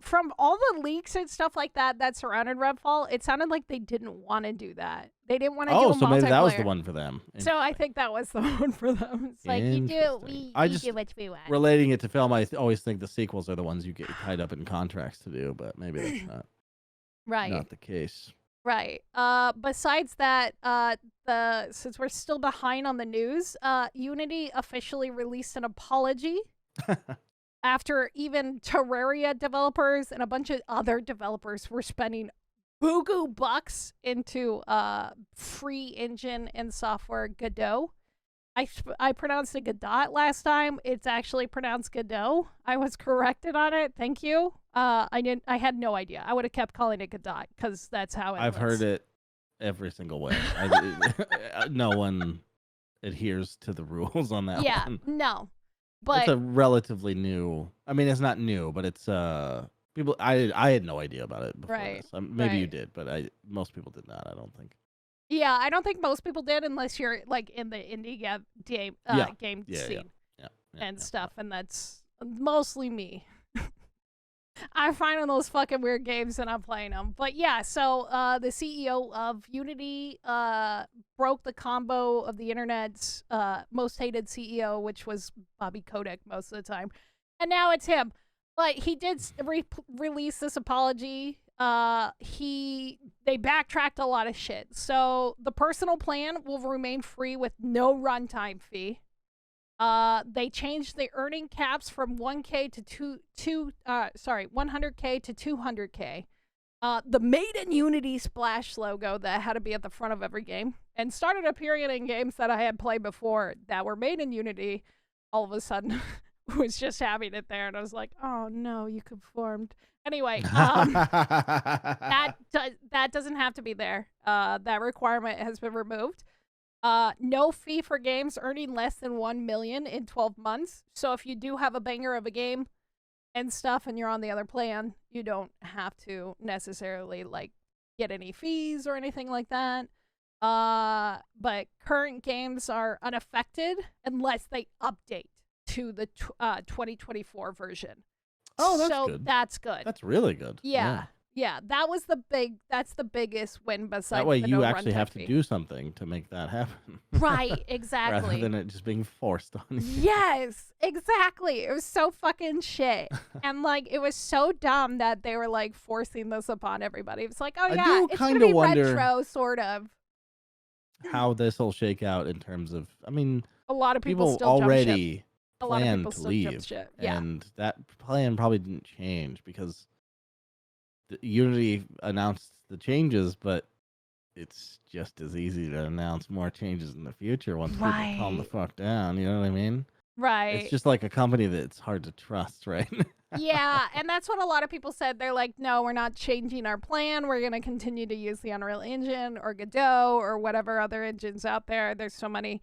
[SPEAKER 1] from all the leaks and stuff like that surrounded Redfall, it sounded like they didn't want to do that. They didn't want to do a multiplayer.
[SPEAKER 2] So maybe that was the one for them.
[SPEAKER 1] So I think that was the one for them. It's like, you do what we want.
[SPEAKER 2] Relating it to film, I always think the sequels are the ones you get tied up in contracts to do, but maybe that's not the case.
[SPEAKER 1] Right. Besides that, since we're still behind on the news, Unity officially released an apology. After even Terraria developers and a bunch of other developers were spending buku bucks into free engine and software Godot. I pronounced it Godot last time. It's actually pronounced Godot. I was corrected on it. Thank you. I had no idea. I would have kept calling it Godot because that's how
[SPEAKER 2] I've heard it every single way. No one adheres to the rules on that one.
[SPEAKER 1] Yeah, no. But
[SPEAKER 2] it's a relatively new. I mean, it's not new, but it's people. I had no idea about it before this. Maybe you did, but most people did not. I don't think.
[SPEAKER 1] Yeah, I don't think most people did, unless you're like in the indie game scene and stuff, and that's mostly me. I find those fucking weird games and I'm playing them. But yeah, so the CEO of Unity broke the combo of the internet's most hated CEO, which was Bobby Kotick most of the time. And now it's him. But he did release this apology. They backtracked a lot of shit. So the personal plan will remain free with no runtime fee. They changed the earning caps from 100K to 100K to 200K. The Made in Unity splash logo that had to be at the front of every game and started appearing in games that I had played before that were made in Unity, all of a sudden was just having it there, and I was like, oh no, you conformed. Anyway, that doesn't have to be there. That requirement has been removed. No fee for games earning less than 1 million in 12 months. So if you do have a banger of a game and stuff and you're on the other plan, you don't have to necessarily like get any fees or anything like that. But current games are unaffected unless they update to the 2024 version.
[SPEAKER 2] Oh, that's good.
[SPEAKER 1] That's good.
[SPEAKER 2] That's really good.
[SPEAKER 1] Yeah. That's the biggest win besides
[SPEAKER 2] That way
[SPEAKER 1] the
[SPEAKER 2] you
[SPEAKER 1] no
[SPEAKER 2] actually
[SPEAKER 1] runtime
[SPEAKER 2] have to
[SPEAKER 1] fee.
[SPEAKER 2] do something to make that happen.
[SPEAKER 1] Right,
[SPEAKER 2] Rather
[SPEAKER 1] exactly.
[SPEAKER 2] than it just being forced on you.
[SPEAKER 1] Yes, exactly. It was so fucking shit. And like it was so dumb that they were like forcing this upon everybody. It's like, oh
[SPEAKER 2] I
[SPEAKER 1] yeah,
[SPEAKER 2] do
[SPEAKER 1] it's gonna
[SPEAKER 2] kind of
[SPEAKER 1] be
[SPEAKER 2] wonder
[SPEAKER 1] retro, sort of.
[SPEAKER 2] how this will shake out in terms of, I mean,
[SPEAKER 1] A lot of people
[SPEAKER 2] people
[SPEAKER 1] still jump ship.
[SPEAKER 2] already
[SPEAKER 1] A lot of
[SPEAKER 2] planned
[SPEAKER 1] people
[SPEAKER 2] to
[SPEAKER 1] still jump
[SPEAKER 2] leave,
[SPEAKER 1] ship. Yeah.
[SPEAKER 2] and that plan probably didn't change because Unity announced the changes, but it's just as easy to announce more changes in the future once people calm the
[SPEAKER 1] Right.
[SPEAKER 2] fuck down. You know what I mean? It's
[SPEAKER 1] Right.
[SPEAKER 2] just like a company that's hard to trust, right?
[SPEAKER 1] Yeah, and that's what a lot of people said. They're like, no, we're not changing our plan. We're going to continue to use the Unreal Engine or Godot or whatever other engines out there. There's so many.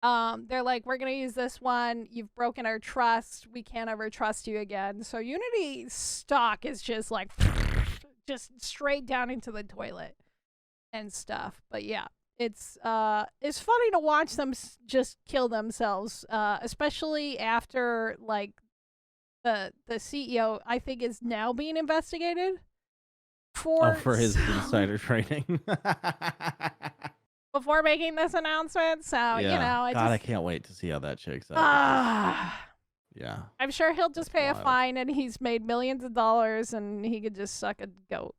[SPEAKER 1] They're like, we're going to use this one. You've broken our trust. We can't ever trust you again. So Unity stock is just like, just straight down into the toilet and stuff. But yeah, it's funny to watch them just kill themselves, especially after like the CEO I think is now being investigated for
[SPEAKER 2] his insider trading.
[SPEAKER 1] before making this announcement. So you know,
[SPEAKER 2] I can't wait to see how that shakes out. Yeah,
[SPEAKER 1] I'm sure he'll just pay
[SPEAKER 2] wild.
[SPEAKER 1] a fine, and he's made millions of dollars, and he could just suck a goat.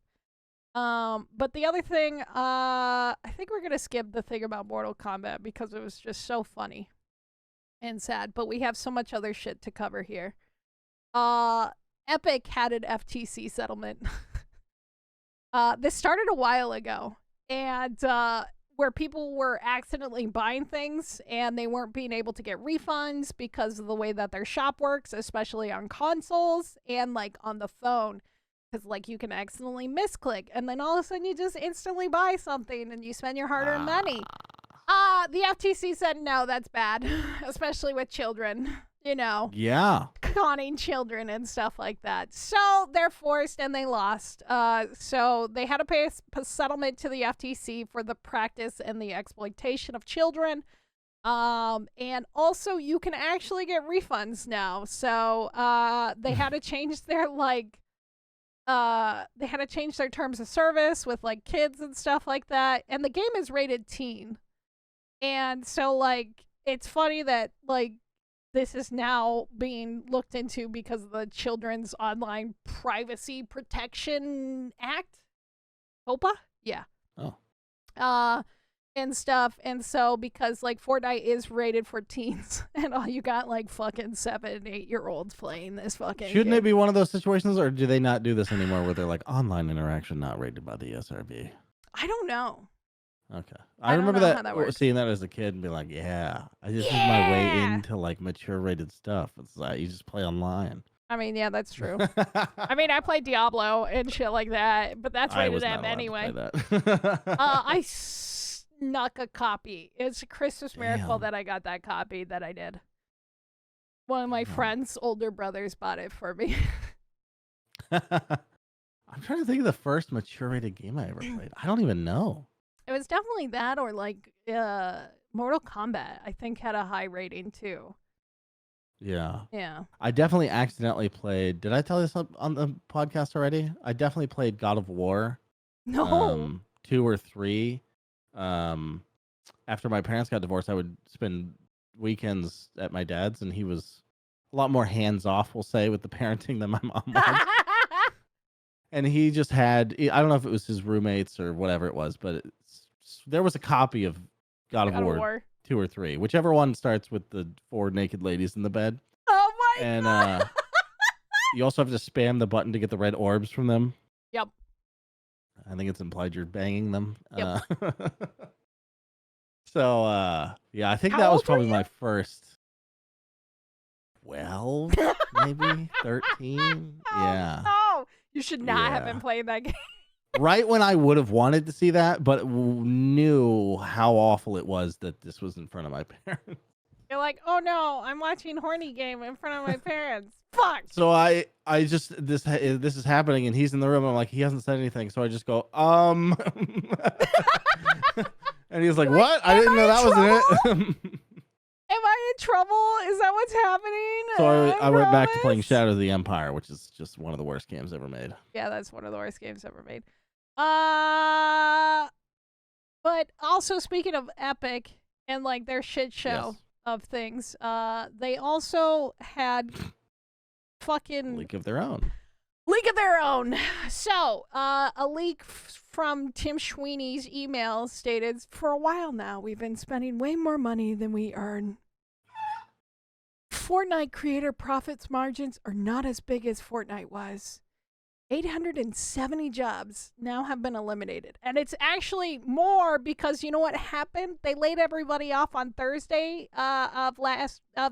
[SPEAKER 1] But the other thing, I think we're gonna skip the thing about Mortal Kombat because it was just so funny and sad. But we have so much other shit to cover here. Epic had an FTC settlement. This started a while ago, and where people were accidentally buying things and they weren't being able to get refunds because of the way that their shop works, especially on consoles and like on the phone. Because like you can accidentally misclick and then all of a sudden you just instantly buy something and you spend your hard-earned money. The FTC said no, that's bad, especially with children. You know, conning children and stuff like that. So they're forced and they lost. So they had to pay a settlement to the FTC for the practice and the exploitation of children. And also you can actually get refunds now. So they had to change their they had to change their terms of service with like kids and stuff like that. And the game is rated teen. And so like it's funny that like this is now being looked into because of the Children's Online Privacy Protection Act. HOPA? Yeah.
[SPEAKER 2] Oh.
[SPEAKER 1] And stuff. And so because like Fortnite is rated for teens and all you got like fucking 7, 8-year-olds playing this fucking
[SPEAKER 2] Shouldn't
[SPEAKER 1] game.
[SPEAKER 2] it be one of those situations, or do they not do this anymore where they're like online interaction not rated by the SRB?
[SPEAKER 1] I don't know.
[SPEAKER 2] Okay. I remember seeing that as a kid and be like, this is my way into like mature rated stuff. It's like you just play online.
[SPEAKER 1] I mean, yeah, that's true. I mean, I played Diablo and shit like that, but that's rated M anyway. I snuck a copy. It's a Christmas miracle that I got that copy that I did. One of my friend's older brothers bought it for me.
[SPEAKER 2] I'm trying to think of the first mature rated game I ever played. I don't even know.
[SPEAKER 1] It was definitely that or like Mortal Kombat, I think had a high rating too.
[SPEAKER 2] Yeah.
[SPEAKER 1] Yeah.
[SPEAKER 2] I definitely accidentally played. Did I tell this on the podcast already? I definitely played God of War.
[SPEAKER 1] No.
[SPEAKER 2] 2 or 3. After my parents got divorced, I would spend weekends at my dad's, and he was a lot more hands off, we'll say, with the parenting than my mom was. And he just had, I don't know if it was his roommates or whatever it was, but there was a copy of God of War 2 or 3, whichever one starts with the 4 naked ladies in the bed.
[SPEAKER 1] Oh my
[SPEAKER 2] God. You also have to spam the button to get the red orbs from them.
[SPEAKER 1] Yep.
[SPEAKER 2] I think it's implied you're banging them.
[SPEAKER 1] Yep.
[SPEAKER 2] So, yeah, I think that was probably my first 12, maybe 13. Yeah.
[SPEAKER 1] No, you should not have been playing that game.
[SPEAKER 2] Right when I would have wanted to see that, but knew how awful it was that this was in front of my parents.
[SPEAKER 1] You're like, oh no, I'm watching horny game in front of my parents. Fuck.
[SPEAKER 2] So I just this is happening and he's in the room and I'm like, he hasn't said anything, so I just go and he's like, what? I didn't know that was in it.
[SPEAKER 1] Am I in trouble? Is that what's happening?
[SPEAKER 2] So I went back to playing
[SPEAKER 1] promise?
[SPEAKER 2] Shadow of the Empire, which is just one of the worst games ever made.
[SPEAKER 1] Yeah, that's one of the worst games ever made. But also speaking of Epic and like their shit show of things, they also had fucking
[SPEAKER 2] League of their own.
[SPEAKER 1] League of their own. So, a leak from Tim Sweeney's email stated, for a while now, we've been spending way more money than we earn. Fortnite creator profits margins are not as big as Fortnite was. 870 jobs now have been eliminated. And it's actually more because you know what happened? They laid everybody off on Thursday of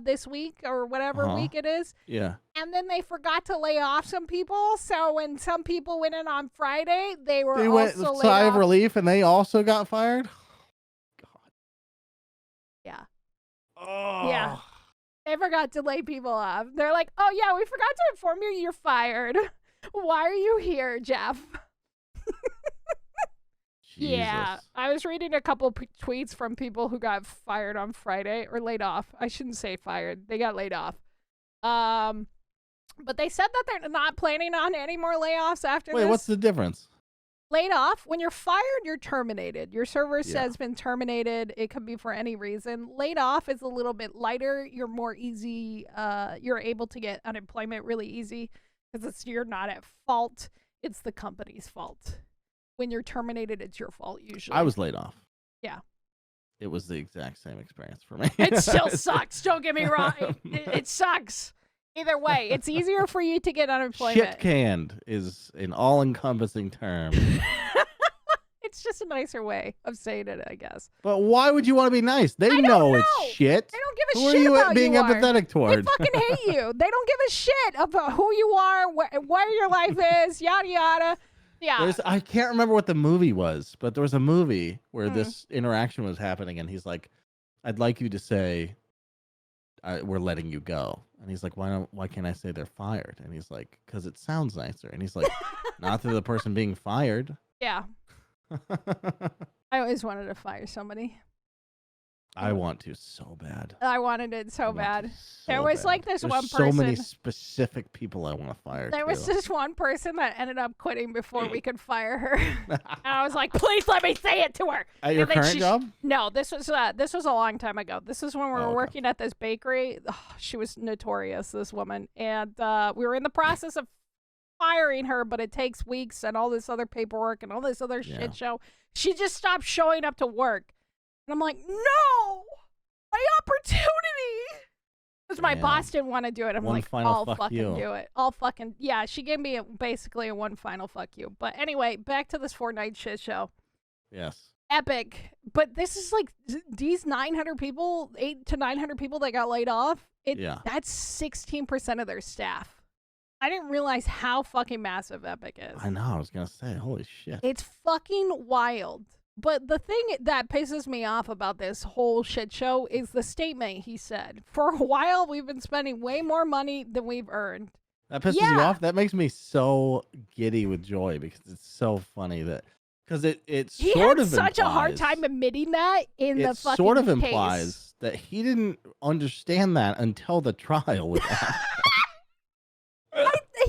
[SPEAKER 1] this week or whatever week it is.
[SPEAKER 2] Yeah.
[SPEAKER 1] And then they forgot to lay off some people. So when some people went in on Friday, they were
[SPEAKER 2] went
[SPEAKER 1] also laid
[SPEAKER 2] sigh
[SPEAKER 1] off.
[SPEAKER 2] of relief and they also got fired? God.
[SPEAKER 1] Yeah.
[SPEAKER 2] Oh.
[SPEAKER 1] Yeah. They forgot to lay people off. They're like, oh yeah, we forgot to inform you you're fired. Why are you here, Jeff? Yeah, I was reading a couple tweets from people who got fired on Friday or laid off. I shouldn't say fired. They got laid off. But they said that they're not planning on any more layoffs after this.
[SPEAKER 2] Wait, what's the difference?
[SPEAKER 1] Laid off, when you're fired, you're terminated. Your server says been terminated. It could be for any reason. Laid off is a little bit lighter. You're more easy. You're able to get unemployment really easy. Because you're not at fault. It's the company's fault. When you're terminated, it's your fault usually.
[SPEAKER 2] I was laid off.
[SPEAKER 1] Yeah.
[SPEAKER 2] It was the exact same experience for me.
[SPEAKER 1] It still sucks. Don't get me wrong. It sucks. Either way, it's easier for you to get unemployment.
[SPEAKER 2] Shit canned is an all-encompassing term.
[SPEAKER 1] It's just a nicer way of saying it, I guess.
[SPEAKER 2] But why would you want to be nice? They know it's shit.
[SPEAKER 1] They don't give a
[SPEAKER 2] who
[SPEAKER 1] shit
[SPEAKER 2] are you
[SPEAKER 1] about
[SPEAKER 2] being
[SPEAKER 1] you
[SPEAKER 2] empathetic
[SPEAKER 1] are.
[SPEAKER 2] toward?
[SPEAKER 1] They fucking hate you. They don't give a shit about who you are, where your life is, yada yada. Yeah.
[SPEAKER 2] I can't remember what the movie was, but there was a movie where this interaction was happening, and he's like, "I'd like you to say, we're letting you go," and he's like, "Why can't I say they're fired?" And he's like, "Because it sounds nicer." And he's like, "Not to the person being fired."
[SPEAKER 1] Yeah. I always wanted to fire somebody.
[SPEAKER 2] I want to so bad.
[SPEAKER 1] I wanted it so bad. There
[SPEAKER 2] There's
[SPEAKER 1] was like this one
[SPEAKER 2] so
[SPEAKER 1] person.
[SPEAKER 2] many specific people I want to fire.
[SPEAKER 1] There was this one person that ended up quitting before we could fire her. And I was like, please let me say it to her.
[SPEAKER 2] At your current job?
[SPEAKER 1] No, this was a long time ago. This is when we were working at this bakery. Oh, she was notorious, this woman. And we were in the process of firing her, but it takes weeks and all this other paperwork and all this other shit show. She just stopped showing up to work. And I'm like, no, my opportunity. Because my boss didn't want to do it. I'm like, I'll fucking do it. I'll fucking, she gave me basically a one final fuck you. But anyway, back to this Fortnite shit show.
[SPEAKER 2] Yes.
[SPEAKER 1] Epic. But this is like, these 900 people, 800 to 900 people that got laid off, that's 16% of their staff. I didn't realize how fucking massive Epic is.
[SPEAKER 2] I know. I was going to say, holy shit.
[SPEAKER 1] It's fucking wild. But the thing that pisses me off about this whole shit show is the statement he said. For a while, we've been spending way more money than we've earned.
[SPEAKER 2] That pisses you off? That makes me so giddy with joy because it's so funny that... Because it sort of implies...
[SPEAKER 1] He had such a hard time admitting that in the fucking case. It
[SPEAKER 2] sort of implies that he didn't understand that until the trial with Apple.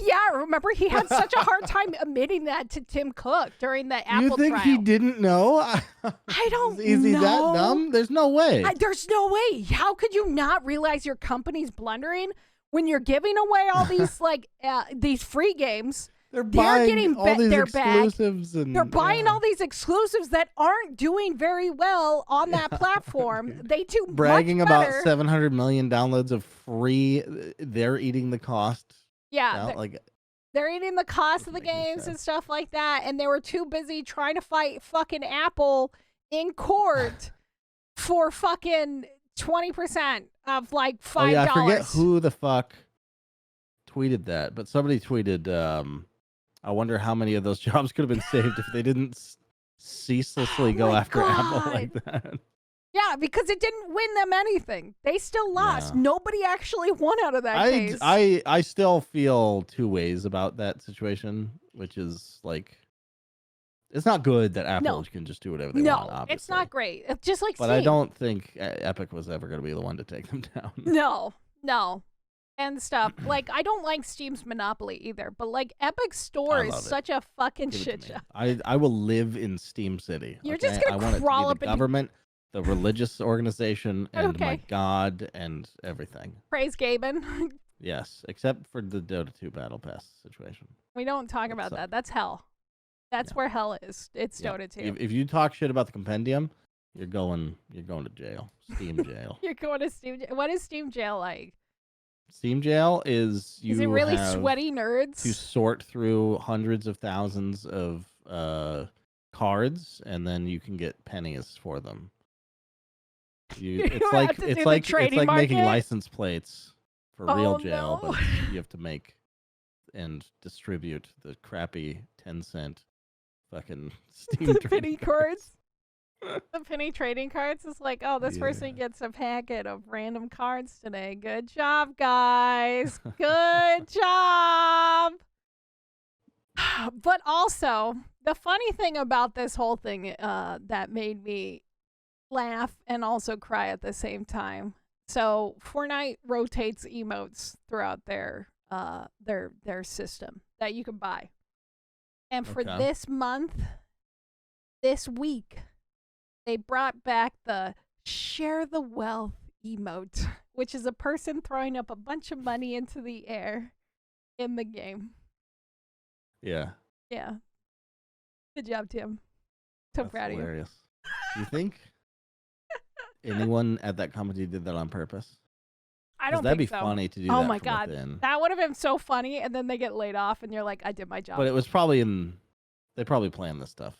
[SPEAKER 1] Yeah, remember he had such a hard time admitting that to Tim Cook during the Apple trial.
[SPEAKER 2] You think he didn't know?
[SPEAKER 1] I don't know.
[SPEAKER 2] Is he that dumb? There's no way.
[SPEAKER 1] There's no way. How could you not realize your company's blundering when you're giving away all these these free games?
[SPEAKER 2] They're buying all these exclusives.
[SPEAKER 1] They're buying all these exclusives that aren't doing very well on that platform. They do
[SPEAKER 2] bragging
[SPEAKER 1] much
[SPEAKER 2] about
[SPEAKER 1] better.
[SPEAKER 2] 700 million downloads of free. They're eating the cost.
[SPEAKER 1] Yeah, they're eating the cost of the games and stuff like that, and they were too busy trying to fight fucking Apple in court for fucking 20% of like $5.
[SPEAKER 2] Oh yeah, I forget who the fuck tweeted that, but somebody tweeted, I wonder how many of those jobs could have been saved if they didn't ceaselessly go after Apple like that.
[SPEAKER 1] Yeah, because it didn't win them anything. They still lost. Yeah. Nobody actually won out of that case.
[SPEAKER 2] I still feel two ways about that situation, which is like, It's not good that Apple
[SPEAKER 1] No.
[SPEAKER 2] can just do whatever they want,
[SPEAKER 1] No,
[SPEAKER 2] obviously.
[SPEAKER 1] it's not great. It's just like
[SPEAKER 2] But
[SPEAKER 1] Steam.
[SPEAKER 2] I don't think Epic was ever going to be the one to take them down.
[SPEAKER 1] No. And stuff. Like, I don't like Steam's monopoly either, but like Epic Store is such a fucking shit show.
[SPEAKER 2] I will live in Steam City.
[SPEAKER 1] You're
[SPEAKER 2] okay?
[SPEAKER 1] just gonna
[SPEAKER 2] I want
[SPEAKER 1] crawl
[SPEAKER 2] it to
[SPEAKER 1] up
[SPEAKER 2] be the
[SPEAKER 1] into
[SPEAKER 2] government, the religious organization, and
[SPEAKER 1] Okay.
[SPEAKER 2] my God, and everything.
[SPEAKER 1] Praise Gaben.
[SPEAKER 2] Yes, except for the Dota 2 Battle Pass situation.
[SPEAKER 1] We don't talk about that. That's hell. That's where hell is. It's Dota 2.
[SPEAKER 2] If you talk shit about the compendium, you're going to jail. Steam jail.
[SPEAKER 1] You're going to Steam jail. What is Steam jail like?
[SPEAKER 2] Steam jail is
[SPEAKER 1] Is it really sweaty nerds?
[SPEAKER 2] To sort through hundreds of thousands of cards, and then you can get pennies for them. It's like making license plates for real jail, but you have to make and distribute the crappy 10-cent fucking Steam
[SPEAKER 1] penny cards. The penny trading cards is like, oh, this person gets a packet of random cards today. Good job, guys. Good job. But also, the funny thing about this whole thing that made me laugh and also cry at the same time. So Fortnite rotates emotes throughout their system that you can buy. And for this week, they brought back the Share the Wealth emote, which is a person throwing up a bunch of money into the air in the game.
[SPEAKER 2] Yeah.
[SPEAKER 1] Yeah. Good job, Tim. So proud of you.
[SPEAKER 2] Hilarious. Do you think anyone at that company did that on purpose?
[SPEAKER 1] I don't think so.
[SPEAKER 2] That'd be funny to do that.
[SPEAKER 1] Oh my
[SPEAKER 2] from
[SPEAKER 1] God.
[SPEAKER 2] within.
[SPEAKER 1] That would have been so funny, and then they get laid off, and you're like, I did my job.
[SPEAKER 2] But it was probably they probably planned this stuff.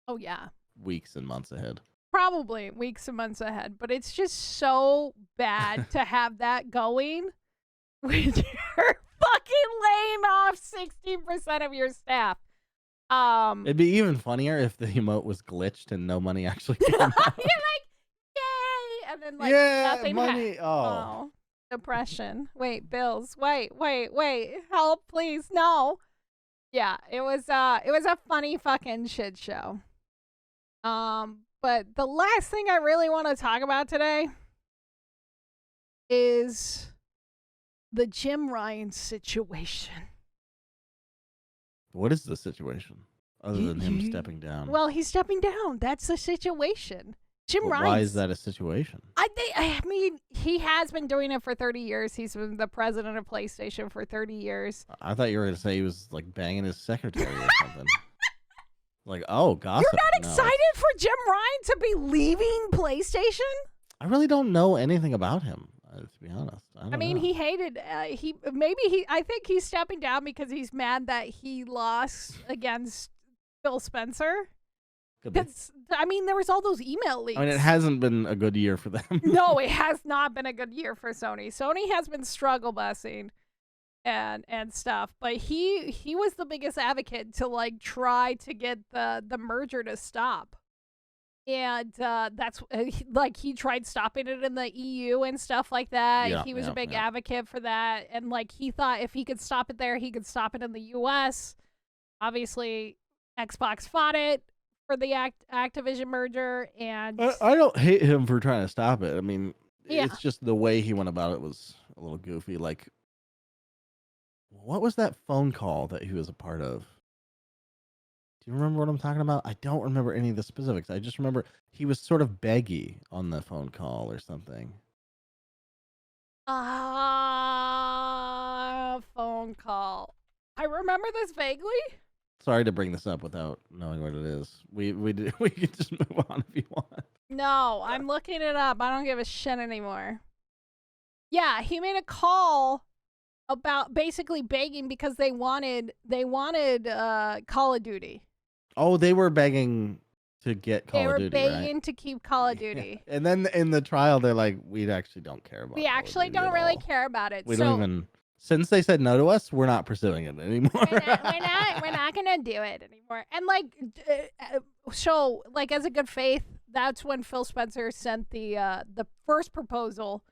[SPEAKER 1] Oh, yeah.
[SPEAKER 2] Weeks and months ahead.
[SPEAKER 1] Probably weeks and months ahead. But it's just so bad to have that going when you're fucking laying off 16% of your staff.
[SPEAKER 2] It'd be even funnier if the emote was glitched and no money actually came out.
[SPEAKER 1] You're like, yay! And then, like, nothing
[SPEAKER 2] money.
[SPEAKER 1] Oh. Depression. Wait, bills. Wait. Help, please. No. Yeah, it was a funny fucking shit show. But the last thing I really want to talk about today is the Jim Ryan situation.
[SPEAKER 2] What is the situation other than him stepping down?
[SPEAKER 1] Well, he's stepping down. That's the situation. Jim Ryan.
[SPEAKER 2] Why is that a situation?
[SPEAKER 1] I mean, he has been doing it for 30 years. He's been the president of PlayStation for 30 years.
[SPEAKER 2] I thought you were going to say he was like banging his secretary or something. Like, oh, gossip.
[SPEAKER 1] You're not excited for Jim Ryan to be leaving PlayStation?
[SPEAKER 2] I really don't know anything about him, to be honest. I mean,
[SPEAKER 1] he hated. I think he's stepping down because he's mad that he lost against Phil Spencer. I mean, there was all those email leaks.
[SPEAKER 2] I mean, it hasn't been a good year for them.
[SPEAKER 1] No, it has not been a good year for Sony. Sony has been struggle busing and stuff, but he was the biggest advocate to like try to get the merger to stop. And that's like he tried stopping it in the EU and stuff like that.
[SPEAKER 2] Yeah,
[SPEAKER 1] he was a big advocate for that, and like he thought if he could stop it there, he could stop it in the US. Obviously, Xbox fought it for the Activision merger, and
[SPEAKER 2] I don't hate him for trying to stop it. I mean, it's just the way he went about it was a little goofy. Like, what was that phone call that he was a part of? Do you remember what I'm talking about? I don't remember any of the specifics. I just remember he was sort of beggy on the phone call or something.
[SPEAKER 1] Phone call. I remember this vaguely.
[SPEAKER 2] Sorry to bring this up without knowing what it is. We can just move on if you want.
[SPEAKER 1] No, I'm looking it up. I don't give a shit anymore. Yeah, he made a call about basically begging because they wanted Call of Duty.
[SPEAKER 2] Oh, they were begging to get Call of Duty,
[SPEAKER 1] They were begging to keep Call of Duty.
[SPEAKER 2] And then in the trial, they're like, we actually don't care about it.
[SPEAKER 1] We actually don't really care about it.
[SPEAKER 2] We don't even... Since they said no to us, we're not pursuing it anymore.
[SPEAKER 1] we're not gonna do it anymore. And like, so like as a good faith, that's when Phil Spencer sent the first proposal,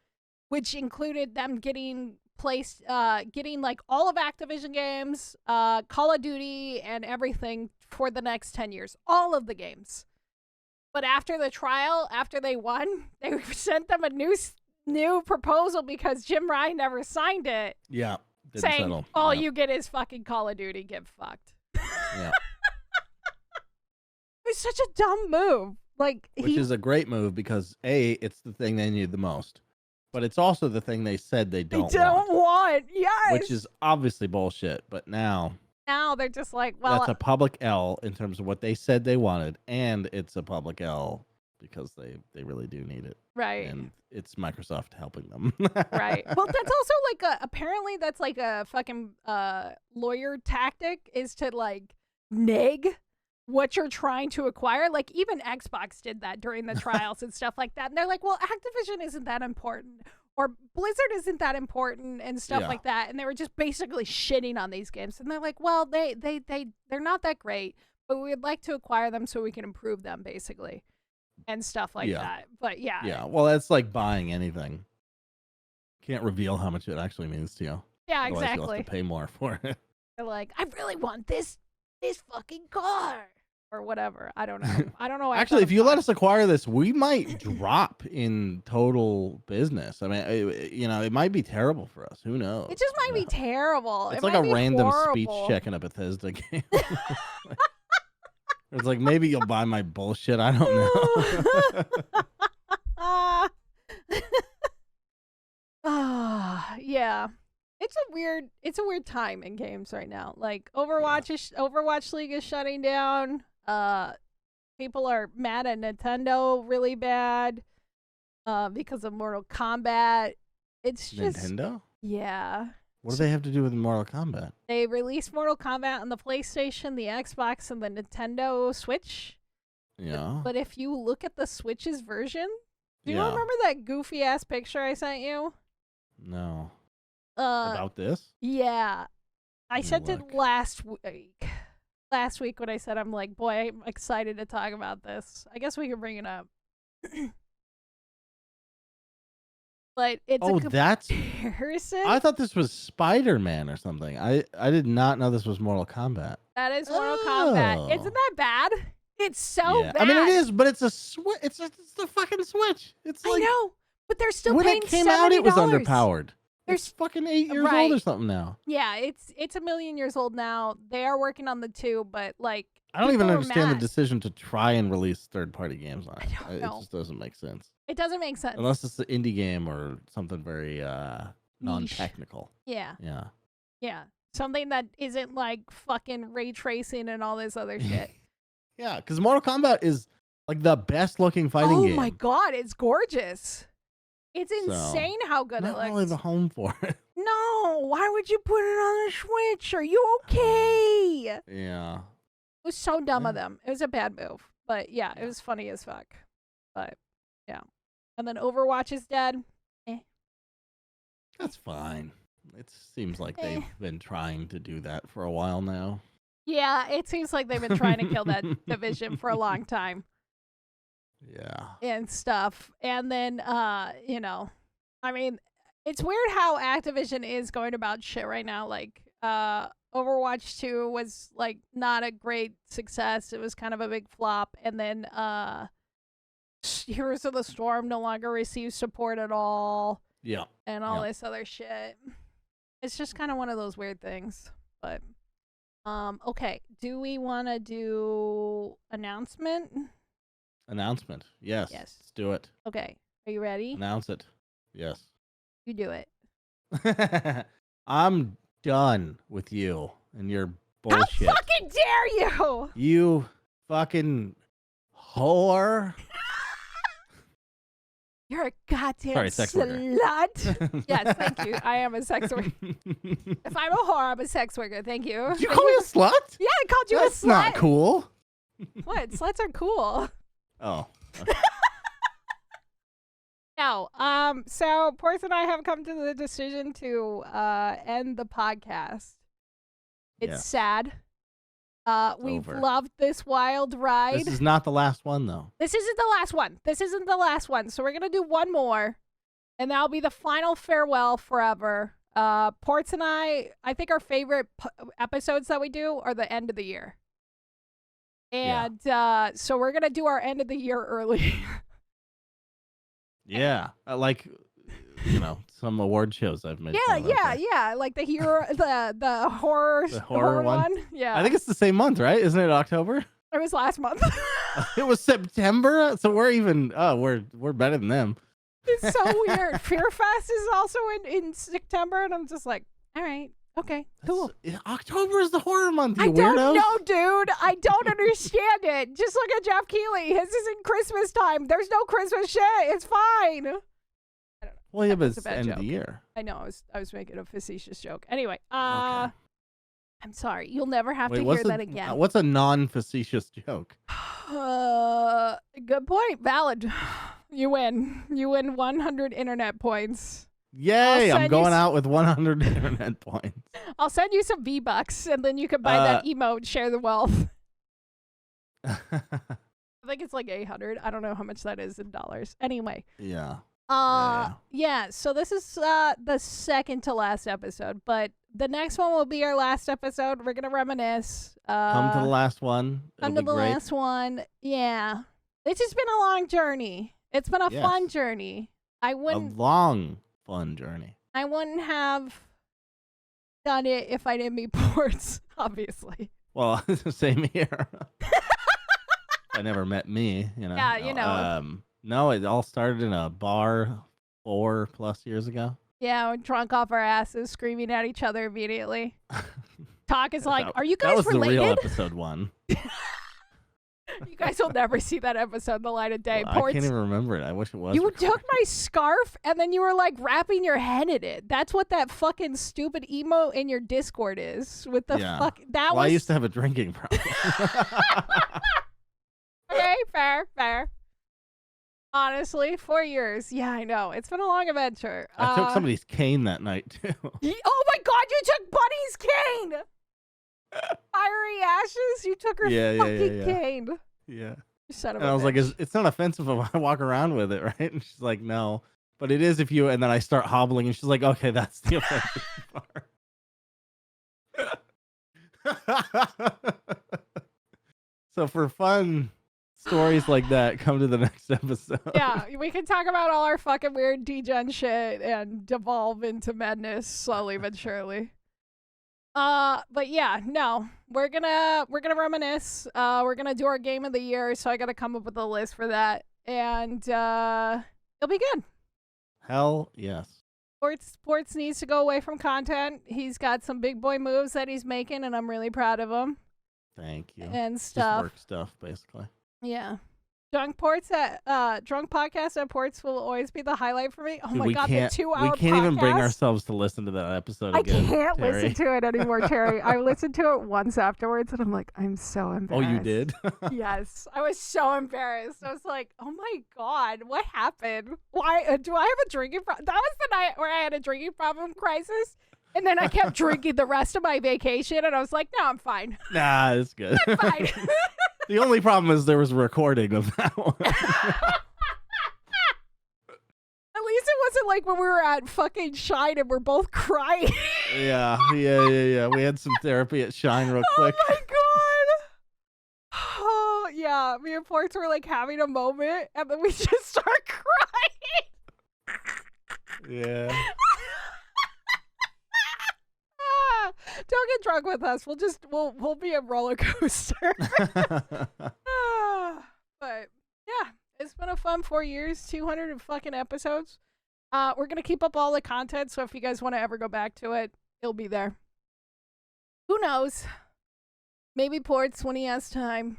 [SPEAKER 1] which included them getting like all of Activision games, Call of Duty, and everything for the next 10 years. All of the games. But after the trial, after they won, they sent them a new proposal because Jim Ryan never signed it.
[SPEAKER 2] Yeah.
[SPEAKER 1] Saying,
[SPEAKER 2] settle.
[SPEAKER 1] all
[SPEAKER 2] Yeah.
[SPEAKER 1] you get is fucking Call of Duty. Get fucked.
[SPEAKER 2] Yeah.
[SPEAKER 1] It's such a dumb move. Like,
[SPEAKER 2] Which is a great move because A, it's the thing they need the most. But it's also the thing they said they don't
[SPEAKER 1] want. Yes.
[SPEAKER 2] Which is obviously bullshit. But now
[SPEAKER 1] they're just like, well,
[SPEAKER 2] that's a public L in terms of what they said they wanted. And it's a public L because they really do need it.
[SPEAKER 1] right.
[SPEAKER 2] And it's Microsoft helping them.
[SPEAKER 1] Right. Well, that's also like apparently that's like a fucking lawyer tactic is to like neg what you're trying to acquire. Like even Xbox did that during the trials and stuff like that. And they're like, well, Activision isn't that important or Blizzard isn't that important and stuff like that. And they were just basically shitting on these games. And they're like, well, they're not that great, but we'd like to acquire them so we can improve them basically. And stuff like that. But yeah.
[SPEAKER 2] Yeah. Well, that's like buying anything. Can't reveal how much it actually means to you.
[SPEAKER 1] Yeah,
[SPEAKER 2] Otherwise
[SPEAKER 1] exactly.
[SPEAKER 2] You'll have to pay more for it.
[SPEAKER 1] They're like, I really want this fucking car or whatever. I don't know. I don't know.
[SPEAKER 2] Actually, if you let us acquire this, we might drop in total business. I mean, it might be terrible for us. Who knows?
[SPEAKER 1] It just might be terrible.
[SPEAKER 2] It's
[SPEAKER 1] it
[SPEAKER 2] like
[SPEAKER 1] might
[SPEAKER 2] a
[SPEAKER 1] be
[SPEAKER 2] random
[SPEAKER 1] horrible.
[SPEAKER 2] speech check in a Bethesda game. It's like, maybe you'll buy my bullshit. I don't know.
[SPEAKER 1] Yeah. It's a weird time in games right now. Like Overwatch League is shutting down. People are mad at Nintendo really bad because of Mortal Kombat. It's just
[SPEAKER 2] Nintendo?
[SPEAKER 1] Yeah.
[SPEAKER 2] What do they have to do with Mortal Kombat?
[SPEAKER 1] They released Mortal Kombat on the PlayStation, the Xbox, and the Nintendo Switch.
[SPEAKER 2] Yeah.
[SPEAKER 1] But if you look at the Switch's version, do you remember that goofy ass picture I sent you?
[SPEAKER 2] No. About this?
[SPEAKER 1] Yeah. I sent
[SPEAKER 2] look.
[SPEAKER 1] it last week. Last week when I said, I'm like, boy, I'm excited to talk about this. I guess we can bring it up. But it's a comparison.
[SPEAKER 2] I thought this was Spider-Man or something. I did not know this was Mortal Kombat.
[SPEAKER 1] That is Mortal Kombat. Isn't that bad? It's so bad.
[SPEAKER 2] I mean, it is, but it's a Switch. It's the fucking Switch. It's like,
[SPEAKER 1] I know, but they're still
[SPEAKER 2] when
[SPEAKER 1] paying
[SPEAKER 2] it came
[SPEAKER 1] $70.
[SPEAKER 2] out, it was underpowered.
[SPEAKER 1] There's
[SPEAKER 2] It's fucking 8 years old or something now.
[SPEAKER 1] Yeah, it's a million years old now. They are working on the 2, but like
[SPEAKER 2] I don't even
[SPEAKER 1] people are
[SPEAKER 2] understand the
[SPEAKER 1] mad.
[SPEAKER 2] decision to try and release third-party games on it.
[SPEAKER 1] don't
[SPEAKER 2] It
[SPEAKER 1] know.
[SPEAKER 2] just doesn't make sense.
[SPEAKER 1] It doesn't make sense.
[SPEAKER 2] Unless it's an indie game or something very non-technical.
[SPEAKER 1] Yeah.
[SPEAKER 2] Yeah.
[SPEAKER 1] Yeah. Something that isn't like fucking ray tracing and all this other shit.
[SPEAKER 2] Yeah, because Mortal Kombat is like the best-looking fighting game.
[SPEAKER 1] Oh my god, it's gorgeous. It's insane how good it
[SPEAKER 2] Not
[SPEAKER 1] looks.
[SPEAKER 2] really the home for it.
[SPEAKER 1] No, why would you put it on a Switch? Are you okay? It
[SPEAKER 2] Yeah.
[SPEAKER 1] was so dumb of them. It was a bad move. But yeah, it was funny as fuck. But yeah. And then Overwatch is dead.
[SPEAKER 2] That's fine. It seems like they've been trying to do that for a while now.
[SPEAKER 1] Yeah, it seems like they've been trying to kill that division for a long time.
[SPEAKER 2] Yeah.
[SPEAKER 1] And stuff. And then, I mean, it's weird how Activision is going about shit right now. Like, Overwatch 2 was, like, not a great success. It was kind of a big flop. And then, Heroes of the Storm no longer receives support at all.
[SPEAKER 2] Yeah.
[SPEAKER 1] And all this other shit. It's just kind of one of those weird things. But, okay. Do we want to do announcement?
[SPEAKER 2] Announcement. Yes.
[SPEAKER 1] Yes.
[SPEAKER 2] Let's do it.
[SPEAKER 1] Okay. Are you ready?
[SPEAKER 2] Announce it. Yes.
[SPEAKER 1] You do it.
[SPEAKER 2] I'm done with you and your bullshit.
[SPEAKER 1] How fucking dare you!
[SPEAKER 2] You fucking whore.
[SPEAKER 1] You're a goddamn
[SPEAKER 2] Sorry, sex worker.
[SPEAKER 1] slut. Yes, thank you. I am a sex worker. If I'm a whore, I'm a sex worker. Thank you.
[SPEAKER 2] Did you call me a slut?
[SPEAKER 1] Yeah, I called you
[SPEAKER 2] That's
[SPEAKER 1] a slut.
[SPEAKER 2] not cool.
[SPEAKER 1] What? Sluts are cool.
[SPEAKER 2] Oh. Okay.
[SPEAKER 1] No. So Portz and I have come to the decision to end the podcast. It's sad. We've
[SPEAKER 2] over.
[SPEAKER 1] loved this wild ride.
[SPEAKER 2] This is not the last one, though.
[SPEAKER 1] This isn't the last one. This isn't the last one. So we're going to do one more. And that'll be the final farewell forever. Portz and I think our favorite episodes that we do are the end of the year. And so we're going to do our end of the year early.
[SPEAKER 2] Yeah. Like, some award shows I've made.
[SPEAKER 1] Yeah. Like the hero, the horror one. Yeah.
[SPEAKER 2] I think it's the same month, right? Isn't it October?
[SPEAKER 1] It was last month.
[SPEAKER 2] It was September, so we're even. Oh, we're better than them.
[SPEAKER 1] It's so weird. Fear Fest is also in September, and I'm just like, all right, okay, cool.
[SPEAKER 2] October is the horror month. You
[SPEAKER 1] I don't
[SPEAKER 2] weirdos.
[SPEAKER 1] know, dude. I don't understand it. Just look at Jeff Keighley. His is in Christmas time. There's no Christmas shit. It's fine. I don't know.
[SPEAKER 2] Well, yeah, but it's
[SPEAKER 1] a
[SPEAKER 2] the
[SPEAKER 1] bad
[SPEAKER 2] end
[SPEAKER 1] joke.
[SPEAKER 2] of the year.
[SPEAKER 1] I know. I was making a facetious joke. Anyway,
[SPEAKER 2] Okay.
[SPEAKER 1] I'm sorry. You'll never have to
[SPEAKER 2] Wait,
[SPEAKER 1] hear that again.
[SPEAKER 2] What's a non-facetious joke?
[SPEAKER 1] Good point. Valid. You win. You win 100 internet points.
[SPEAKER 2] Yay! I'm going out with 100 internet points.
[SPEAKER 1] I'll send you some V-Bucks, and then you can buy that emote, Share the Wealth. I think it's like 800. I don't know how much that is in dollars. Anyway.
[SPEAKER 2] Yeah.
[SPEAKER 1] Yeah. So this is the second to last episode, but the next one will be our last episode. We're gonna reminisce.
[SPEAKER 2] Come to the last one.
[SPEAKER 1] Come to the last one. Yeah. It's just been a long journey. It's been a fun journey.
[SPEAKER 2] A long, fun journey.
[SPEAKER 1] I wouldn't have done it if I didn't meet Portz, obviously.
[SPEAKER 2] Well, same here. I never met me,
[SPEAKER 1] Yeah, you know.
[SPEAKER 2] No, it all started in a bar 4+ years ago.
[SPEAKER 1] Yeah, we're drunk off our asses, screaming at each other immediately. Talk is like, are you
[SPEAKER 2] That
[SPEAKER 1] guys
[SPEAKER 2] was
[SPEAKER 1] related?
[SPEAKER 2] the real episode 1.
[SPEAKER 1] You guys will never see that episode in the light of day.
[SPEAKER 2] Well, I can't even remember it. I wish it was.
[SPEAKER 1] You
[SPEAKER 2] recorded.
[SPEAKER 1] took my scarf and then you were like wrapping your head in it. That's what that fucking stupid emo in your Discord is. With the that was.
[SPEAKER 2] I used to have a drinking problem.
[SPEAKER 1] Okay, fair. Honestly, 4 years. Yeah, I know. It's been a long adventure.
[SPEAKER 2] I took somebody's cane that night too.
[SPEAKER 1] Oh my god, you took Bunny's cane! Fiery ashes? You took her fucking cane.
[SPEAKER 2] Yeah.
[SPEAKER 1] You son of
[SPEAKER 2] and
[SPEAKER 1] a
[SPEAKER 2] I was
[SPEAKER 1] bitch.
[SPEAKER 2] like, it's not offensive if I walk around with it, right? And she's like, no. But it is if you, and then I start hobbling and she's like, okay, that's the offensive part. So for fun stories like that, come to the next episode.
[SPEAKER 1] Yeah, we can talk about all our fucking weird degen shit and devolve into madness slowly but surely. But yeah, no, we're gonna reminisce. We're gonna do our game of the year, so I gotta come up with a list for that, and it'll be good.
[SPEAKER 2] Hell yes.
[SPEAKER 1] Portz needs to go away from content. He's got some big boy moves that he's making, and I'm really proud of him.
[SPEAKER 2] Thank you.
[SPEAKER 1] And stuff.
[SPEAKER 2] Just work stuff, basically.
[SPEAKER 1] Yeah. Drunk podcast at Portz will always be the highlight for me. Oh my god, the 2-hour
[SPEAKER 2] We can't even bring
[SPEAKER 1] podcast.
[SPEAKER 2] ourselves to listen to that episode again.
[SPEAKER 1] I can't
[SPEAKER 2] Terry.
[SPEAKER 1] listen to it anymore, Terry. I listened to it once afterwards, and I'm like, I'm so embarrassed.
[SPEAKER 2] Oh, you did?
[SPEAKER 1] Yes, I was so embarrassed. I was like, oh my god, what happened? Why do I have a drinking problem? That was the night where I had a drinking problem crisis, and then I kept drinking the rest of my vacation, and I was like, no, I'm fine.
[SPEAKER 2] Nah, it's good.
[SPEAKER 1] I'm fine.
[SPEAKER 2] The only problem is there was a recording of that one.
[SPEAKER 1] At least it wasn't like when we were at fucking Shine and we're both crying.
[SPEAKER 2] Yeah. We had some therapy at Shine real quick.
[SPEAKER 1] Oh my god. Oh yeah, me and Portz were like having a moment, and then we just start crying.
[SPEAKER 2] Yeah.
[SPEAKER 1] Don't get drunk with us. We'll be a roller coaster. But yeah, it's been a fun 4 years, 200 fucking episodes. We're gonna keep up all the content, so if you guys want to ever go back to it, it'll be there. Who knows? Maybe Portz, when he has time,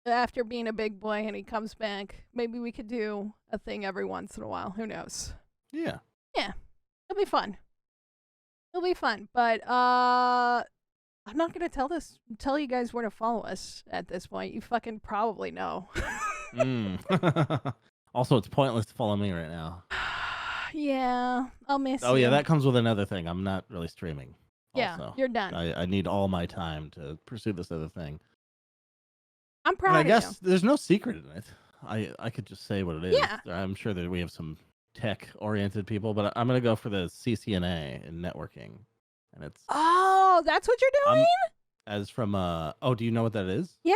[SPEAKER 1] after being a big boy and he comes back, maybe we could do a thing every once in a while. Who knows?
[SPEAKER 2] Yeah.
[SPEAKER 1] Yeah, it'll be fun. It'll be fun, but I'm not gonna tell you guys where to follow us at this point. You fucking probably know.
[SPEAKER 2] Also, it's pointless to follow me right now.
[SPEAKER 1] Yeah, I'll miss you.
[SPEAKER 2] Oh yeah, that comes with another thing. I'm not really streaming.
[SPEAKER 1] Yeah,
[SPEAKER 2] also.
[SPEAKER 1] you're done.
[SPEAKER 2] I need all my time to pursue this other thing.
[SPEAKER 1] I'm proud
[SPEAKER 2] and I
[SPEAKER 1] of
[SPEAKER 2] guess there's no secret in it. I could just say what it is.
[SPEAKER 1] Yeah.
[SPEAKER 2] I'm sure that we have some tech-oriented people, but I'm gonna go for the CCNA in networking, and it's.
[SPEAKER 1] Oh, that's what you're doing?
[SPEAKER 2] As from oh, do you know what that is?
[SPEAKER 1] Yeah.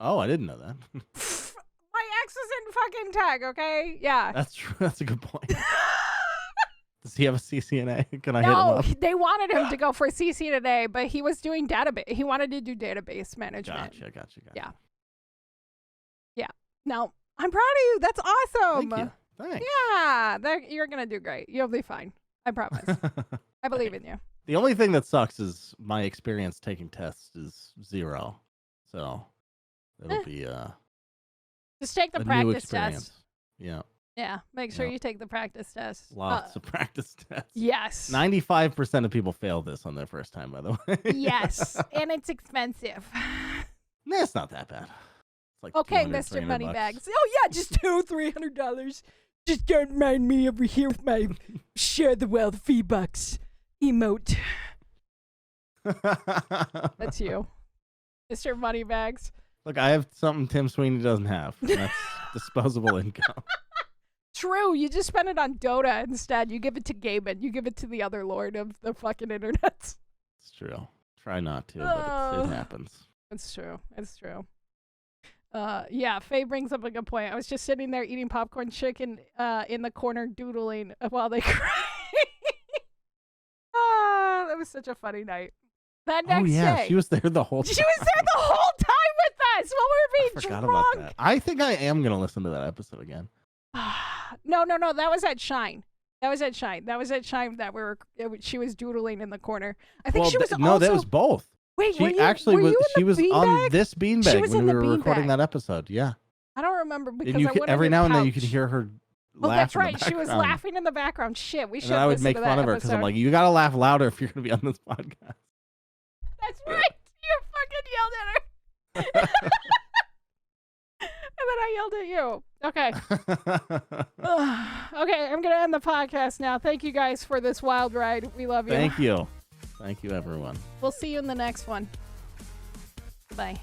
[SPEAKER 2] Oh, I didn't know that.
[SPEAKER 1] My ex is in fucking tech, okay? Yeah.
[SPEAKER 2] That's true. That's a good point. Does he have a CCNA? Can I hit
[SPEAKER 1] No,
[SPEAKER 2] him up?
[SPEAKER 1] they wanted him to go for CC today, but he was doing database. He wanted to do database management.
[SPEAKER 2] Gotcha.
[SPEAKER 1] Yeah. Yeah. No, I'm proud of you. That's awesome.
[SPEAKER 2] Thank you. Thanks.
[SPEAKER 1] Yeah, you're going to do great. You'll be fine. I promise. I believe in you.
[SPEAKER 2] The only thing that sucks is my experience taking tests is 0. So it'll be
[SPEAKER 1] Just take the
[SPEAKER 2] a new
[SPEAKER 1] practice
[SPEAKER 2] experience.
[SPEAKER 1] test.
[SPEAKER 2] Yeah.
[SPEAKER 1] Yeah, make sure
[SPEAKER 2] Yep.
[SPEAKER 1] you take the practice test.
[SPEAKER 2] Lots of practice tests.
[SPEAKER 1] Yes.
[SPEAKER 2] 95% of people fail this on their first time, by the way.
[SPEAKER 1] Yes, and it's expensive.
[SPEAKER 2] Nah, it's not that bad. It's like
[SPEAKER 1] Okay,
[SPEAKER 2] 200,
[SPEAKER 1] Mr.
[SPEAKER 2] 300
[SPEAKER 1] Moneybags.
[SPEAKER 2] bucks.
[SPEAKER 1] Oh yeah, just $200-$300. Just don't mind me over here with my share the wealth V-Bucks emote. That's you, Mr. Moneybags.
[SPEAKER 2] Look, I have something Tim Sweeney doesn't have. And that's disposable income.
[SPEAKER 1] True, you just spend it on Dota instead. You give it to Gaben. You give it to the other lord of the fucking internet.
[SPEAKER 2] It's true. Try not to, but it happens.
[SPEAKER 1] It's true. It's true. Yeah, Faye brings up a good point. I was just sitting there eating popcorn chicken in the corner doodling while they cry. That was such a funny night. That next day.
[SPEAKER 2] She was there the whole time.
[SPEAKER 1] She was there the whole time with us while we were being
[SPEAKER 2] I forgot
[SPEAKER 1] drunk.
[SPEAKER 2] about that. I think I am going to listen to that episode again.
[SPEAKER 1] No. That was at Shine. That was at Shine that she was doodling in the corner. I think she was also...
[SPEAKER 2] No, that was both.
[SPEAKER 1] Wait,
[SPEAKER 2] She
[SPEAKER 1] were you,
[SPEAKER 2] actually
[SPEAKER 1] were
[SPEAKER 2] was.
[SPEAKER 1] you in
[SPEAKER 2] She
[SPEAKER 1] the
[SPEAKER 2] was on
[SPEAKER 1] beanbag?
[SPEAKER 2] this beanbag
[SPEAKER 1] was
[SPEAKER 2] when
[SPEAKER 1] in
[SPEAKER 2] we
[SPEAKER 1] the
[SPEAKER 2] were recording
[SPEAKER 1] beanbag.
[SPEAKER 2] that episode. Yeah.
[SPEAKER 1] I don't remember because
[SPEAKER 2] And you
[SPEAKER 1] I
[SPEAKER 2] could,
[SPEAKER 1] went
[SPEAKER 2] every
[SPEAKER 1] on your
[SPEAKER 2] now and then you
[SPEAKER 1] couch.
[SPEAKER 2] could hear her
[SPEAKER 1] Oh,
[SPEAKER 2] laugh.
[SPEAKER 1] that's
[SPEAKER 2] in the
[SPEAKER 1] right. She was
[SPEAKER 2] background.
[SPEAKER 1] laughing in the background. Shit, we should.
[SPEAKER 2] And I would
[SPEAKER 1] listen
[SPEAKER 2] make
[SPEAKER 1] to
[SPEAKER 2] fun
[SPEAKER 1] that
[SPEAKER 2] of her because I'm
[SPEAKER 1] episode.
[SPEAKER 2] like, you gotta laugh louder if you're gonna be on this podcast.
[SPEAKER 1] That's right. You fucking yelled at her. And then I yelled at you. Okay. Okay, I'm going to end the podcast now. Thank you guys for this wild ride. We love you.
[SPEAKER 2] Thank you. Thank you, everyone.
[SPEAKER 1] We'll see you in the next one. Bye.